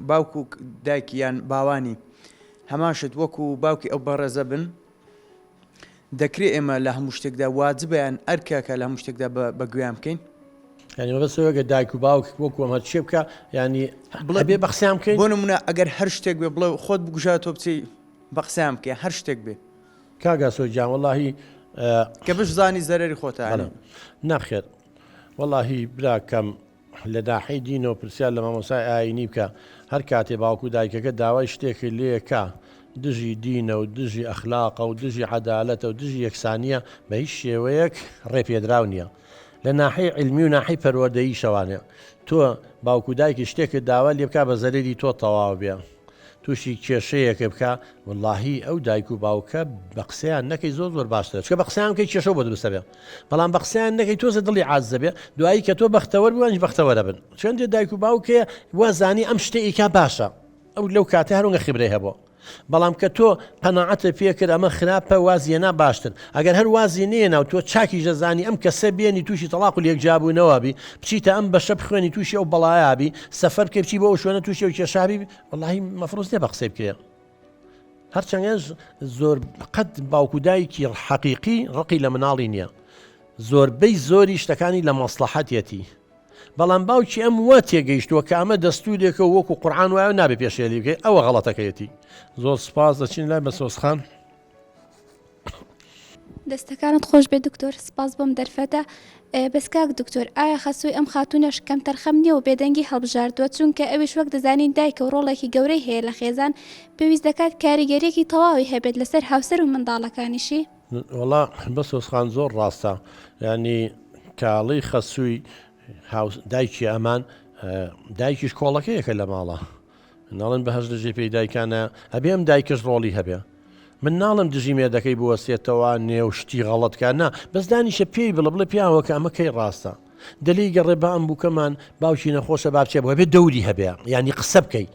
باوک و دایکی یان باوانی هەمان شت وەکو باوکی ئەو بەڕێزە بن دەکرێت ئێمە لە هەموو شتێکدا واجبیان ئەرکەکە لە هەموو شتێکدا بەگویان بکەین ینی بەسەوەگە دایک و باوک وەکو ئەمە چێ بکە ینی بڵێ بە قسەیان بکەین بۆ نمونە ئەگەر هەر شتێک بێ بڵێ خۆت بگوژاتۆ بچی بە قسەیان بکە هەر شتێک بێ کاگاسۆ گیان وەڵاهی کە بشزانی زەرەری خۆتە ناخێت وەڵاهی براکەم لە داحی دینەوە پرسیار لە مامۆسای ئاینی بکە هەر کاتێ باوکو دایکەکە داوای شتێکی لێکە دژی دینە و دژی ئەخلاقە و دژی عەدالەتە و دژی یەکسانیە بە هیچ شێوەیەک ڕێپێدراو نییە لە ناحی علمی و ناحی پەروەردەیی شەوانێ تۆ باوکو دایکی شتێکت داوا لێ بکا بە زەرری تۆ تەواو بێ تووشی کێشەیەکە بکە واللهی ئەو دایک و باوکە بە قسەیان نەکەی زۆر باشترە چکە بە قسەیان کەی کێشە بۆ دروستە بێ بەڵام بە قسەیان نەکەی تۆزە دڵی عازە بێ دوایی کە تۆ بەختەوەر بوانج بەختەوەرە بن چەندێ دایک و باوکەیە وازانی ئەم شتێکا باشە ئەو لەو کاتە هەرونگە خبرەی هەبوو بەڵام کە تۆ پەناعەتە پێکرد ئەمە خراپە وازیێنا باشتر ئەگەر هەر وازی نێنا و تۆ چاکی ژەزانی ئەم کەسە بێنی تووشی تەلاق و لێکجابوونەوەبی بچیتە ئەم بەشە بخوێنی تووشی ئەو بەڵایابی سەفەر بکە بچی بۆ ئەو شوێنە تووشی و کێشابی وەڵاهی مەفروض نییە بە قسەی بکرێ هەرچەندە زۆر قەت باوکودایکی حەقیقی ڕقی لە مناڵی نییە زۆربەی زۆری شتەکانی لە مەسلحەتێتی بەڵام باوکی ئەم وا تێگەیشتووە کە ئەمە دەستورێکە وەکو قورعان وایە نابێ پێشێلی بکەی ئەوە غەڵەتەکەیەتی زۆر سپاس دەچین لای بەسۆسخان دەستەکانت خۆش بێ دکتۆر سپاس بۆم دەرفەتە بەس کاک دکتۆر ئایا خەسووی ئەم خاتونەش کەم تەرخەم نییە و بێدەنگی هەڵبژاردووە چونکە ئەویش وەک دەزانین دایکە و ڕۆڵێکی گەورەی هەیە لە خێزان پێویست دەکات کاریگەریەکی تەواوی هەبێت لەسەر هاوسەر و منداڵەکانیشی وڵا بەسۆسخان زۆر ڕاستە ینی کاڵی خەسووی دایکی ئەمان دایکیش کۆڵەکەیەکە لە ماڵە ناڵن بەهەش لە ژێ پێی دایکانە ئەبێ ئەم دایکش ڕۆڵی هەبێ من ناڵم دژی مێردەکەی بوەسێتەوە نێو شتی غەڵەتکانە بەس دانیشە پێی بڵێ پیاوە کە ئەمەکەی ڕاستە دلی گەڕێ بە ئەم بووکەمان باوکی نەخۆشە بابچێ بووە بێ دەوری هەبێ ینی قسە بکەی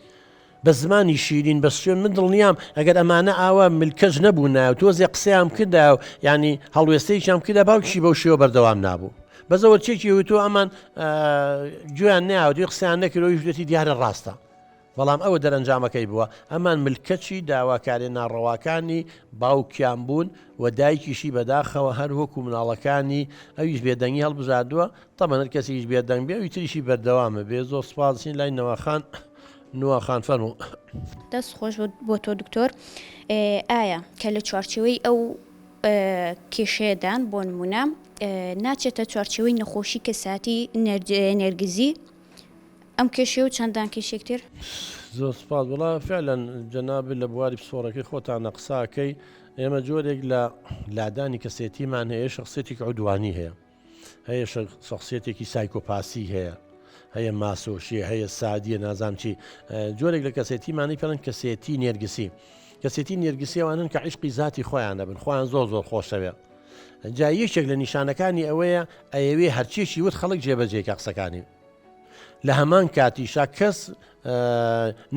بە زمانی شیرین بە شوێن من دڵنیام ئەگەر ئەمانە ئاوە ملکەج نەبوو ناو تۆزێ قسەیان کردا و ینی هەڵوێستەیەکیان کردا باوکی بەو شێوە بەردەوام نابوو بەزەوە چێکی تۆ ئەمان گویان ناوە دوی قسەیان نەکردەوەی ژێتی دیارە ڕاستە بەڵام ئەوە دەرەنجامەکەی بووە ئەمان ملکەچی داواکاری ناڕەواکانی باوکیان بوون و دایکیشی بەداخەوە هەر وەکو مناڵەکانی ئەویش بێدەنگی هەڵبژاردووە تەمەنەر کەسیش بێدەنگ بێ ئەوی تریشی بەردەوامە بێ زۆر سوپاسین لای نەوەخان نوواخان فەرموو دەست خۆش بۆ تۆ دکتۆر ئایا کە لە چوارچەوەی ئەو کێشەیەدان بۆ نمونە ناچێتە چوارچەوەی نەخۆشی کەساتی نێرگزی ئەم کێشێ و چەندان کێشێکتر زۆر سپاس وڵا فعلەن جەناب لە بواری پسۆڕەکەی خۆتانە قساکەی ئێمە جۆرێک لە لادانی کەسێتیمان هەیە شخصێتێک عودوانی هەیە هەیە شخصێتێکی سایکۆپاسی هەیە هەیە ماسۆشیە هەیە سادیە نازام چی جۆرێک لە کەسێتیمانی پێڵن کەسێتی نێرگسی کەسێتی نێرگسیەوانن کە عیشقی ذاتی خۆیان دەبن خۆیان زۆر خۆشەوێ جا یەکێک لە نیشانەکانی ئەوەیە ئەیەوێ هەرچێکی وت خەڵک جێبەجێکە قسەکانی لە هەمان کاتیشا کەس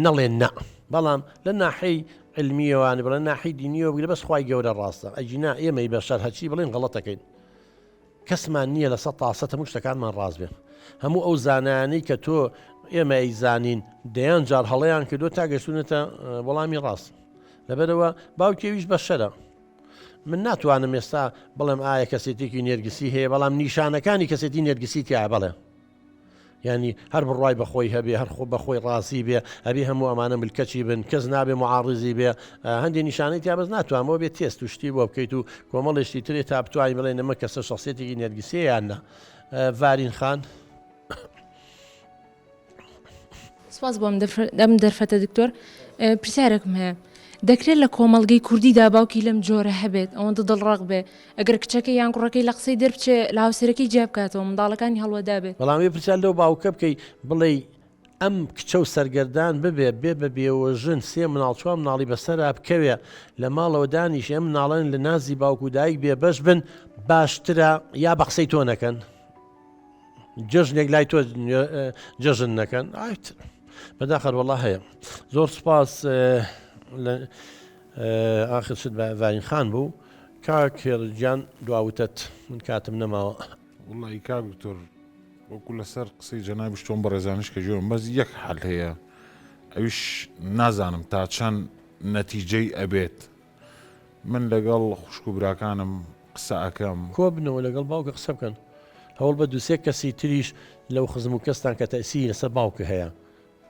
نەڵێن نە بەڵام لە ناحەی علمیەوانی بڵێن ناحەی دینیەوە بگرە بەس خوای گەورە ڕاستە ئەجینا ئێمەی بەشەر هەرچی بڵێن غەڵەتەکەین کەسمان نییە لە 100% هەموو شتەکانمان ڕاست بێ هەموو ئەو زانانەی کە تۆ ئێمە ئەیزانین دەیان جار هەڵەیان کردو تا گەشتونێتە وەڵامی ڕاست لەبەرەوە باوکێویش بەشەرە من ناتوانم ئێستا بڵێم ئایا کەسێتێکی نێرگسی هەیە بەڵام نیشانەکانی کەسێتی نێرگسی تیا بڵێ ینی هەر بڕای بەخۆی هەبێ هەر خۆ بەخۆی ڕاستی بێ ئەبێ هەموو ئەمانە ملکەچی بن کەس نابێ معارزی بێ هەندێک نیشانەی تا بەس ناتوانەوە بێت تێست و شتی بۆ بکەیت و کۆمەڵێشتی ترێت تا بتوانین بڵێن ئەمە کەسە شخصێتێکی نێرگسیە یاننا ڤارین خان سپاس بۆم ئەم دەرفەتە دکتۆر پرسیارێکم هەیە دەکرێت لە کۆمەڵگەی کوردیدا باوکی لەم جۆرە هەبێت ئەوەندە دڵڕق بێ ئەگەر کچەکە یان کوڕەکەی لە قسەی دەربچێ لە هاوسەرەکەی جێ بکاتەوە منداڵەکانی هەڵوەدا بێت بەڵام پرسیار لەو باوکە بکەی بڵێ ئەم کچە و سەرگەردان ببێ بێ بە بێوەژن سێ مناڵ چوار مناڵی بەسەرا بکەوێ لە ماڵەوە دانیش ئەم مناڵەن لە نازی باوک و دایک بێ بەش بن باشترە یا بە قسەی تۆ نەکەن جژنێک لای تۆ جژن نەکەن بەداخەر وەڵا هەیە زۆر سپاس ئاخر شت بە ڤارین خان بوو کاکێرجیان دواوتت من کاتم نەماوە وڵی کاک دکتۆر وەکو لەسەر قسەی جەنابیش تۆم بە ڕێزانش کە ژێم بەس یەک حەل هەیە ئەویش نازانم تا چەند نەتیجەی ئەبێت من لەگەڵ خوشک و براکانم قسە ئەەکەم کۆ بنەوە لەگەڵ باوکە قسە بکەن هەوڵ بە دووسێ کەسی تریش لەو خزم و کەستان کە تەسی لەسەر باوکە هەیە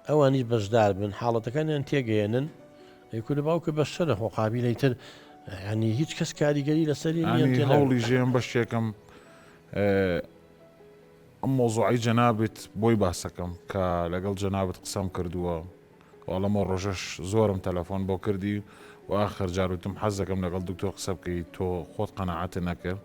ئەوانیش بەشدار بن حاڵەتەکانیان تێگەێنن ئەیکو لە باوکە بەشەرە خۆقابیلەی تر ینی هیچ کەس کاریگەری لەسەری هەوڵی ژێم بەشێکم ئەم مۆزوعی جەنابێت بۆی باسەکەم کە لەگەڵ جەنابەت قسەم کردووە وەڵەمە ڕۆژەش زۆرم تەلەفۆن بۆ کردی و ئاخر جاروتم حەز دەکەم لەگەڵ دکتۆر قسە بکەیت تۆ خۆت قەنەعەتە نەکرد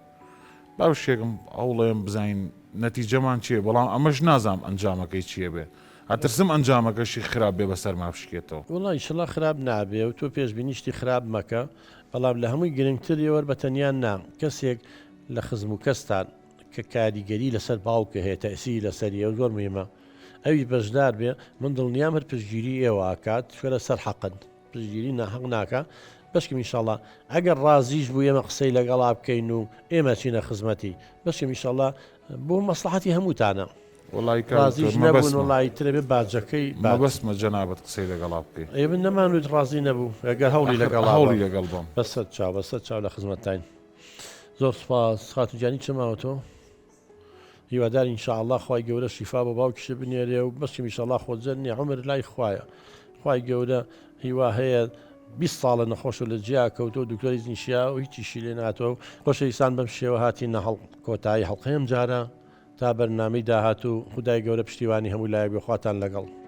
باوشێکم ئەوڵێم بزین نەتیجەمان چییە بەڵام ئەمەش نازام ئەنجامەکەی چییە بێ ئەترسم ئەنجامەکەشی خراپ بێ بەسەر ما بشکێتەوە. وڵی ئیشەڵا خراپ نابێ و تۆ پێشبینیشتی خراپ مەکە، بەڵام لە هەمووی گرنگتریەوە بەتەنیان نام کەسێک لە خزم و کەستان کە کاریگەری لەسەر باوکە هەیە تەسی لەسەریە و زۆر مهمە ئەوی بەشدار بێ من دڵنیام هەر پشتگیری ئێوە ئاکات شوێرە سەر حەقن پشتگیری ناحەق ناکە بەشکم ئینشاءڵڵا ئەگەر ڕازیش بوو ئێمە قسەی لەگەڵا بکەین و ئێمە چینە خزمەتی بەشکم ئینشاءڵڵا بۆ مەسلحەتی هەمووتانە ڕازیش نەبوون وڵی ترێ باجەکەی بەسمە جەنابەت قسەی لەگەڵا بکەین ئێ من نەمانوت ڕازی نەبوو ئەگەر هەوڵی لەگەڵ هەوڵی لەگەڵ بم بەسەر چاو لە خزمەتتاین زۆر سپاس خاتوجانی چماوە تۆ هیوادار ئینشاءڵڵا خوای گەورە شیفا بە باوکیشە بنێرێ و بەشکم ئینشاءڵڵا خۆجەنی عمر لای خوایە خوای گەورە هیوا هەیە 20 ساڵە نەخۆش و لە جیا کەوتۆ دکتۆری نیشیا و هیچیشی لێ ناتەوە خۆشەویستان بەم شێوە هاتیینە کۆتایی هەڵقەیەم جارە تا بەرنامەی داهات و خدای گەورە پشتیوانی هەموو لایە بێخواتان لەگەڵ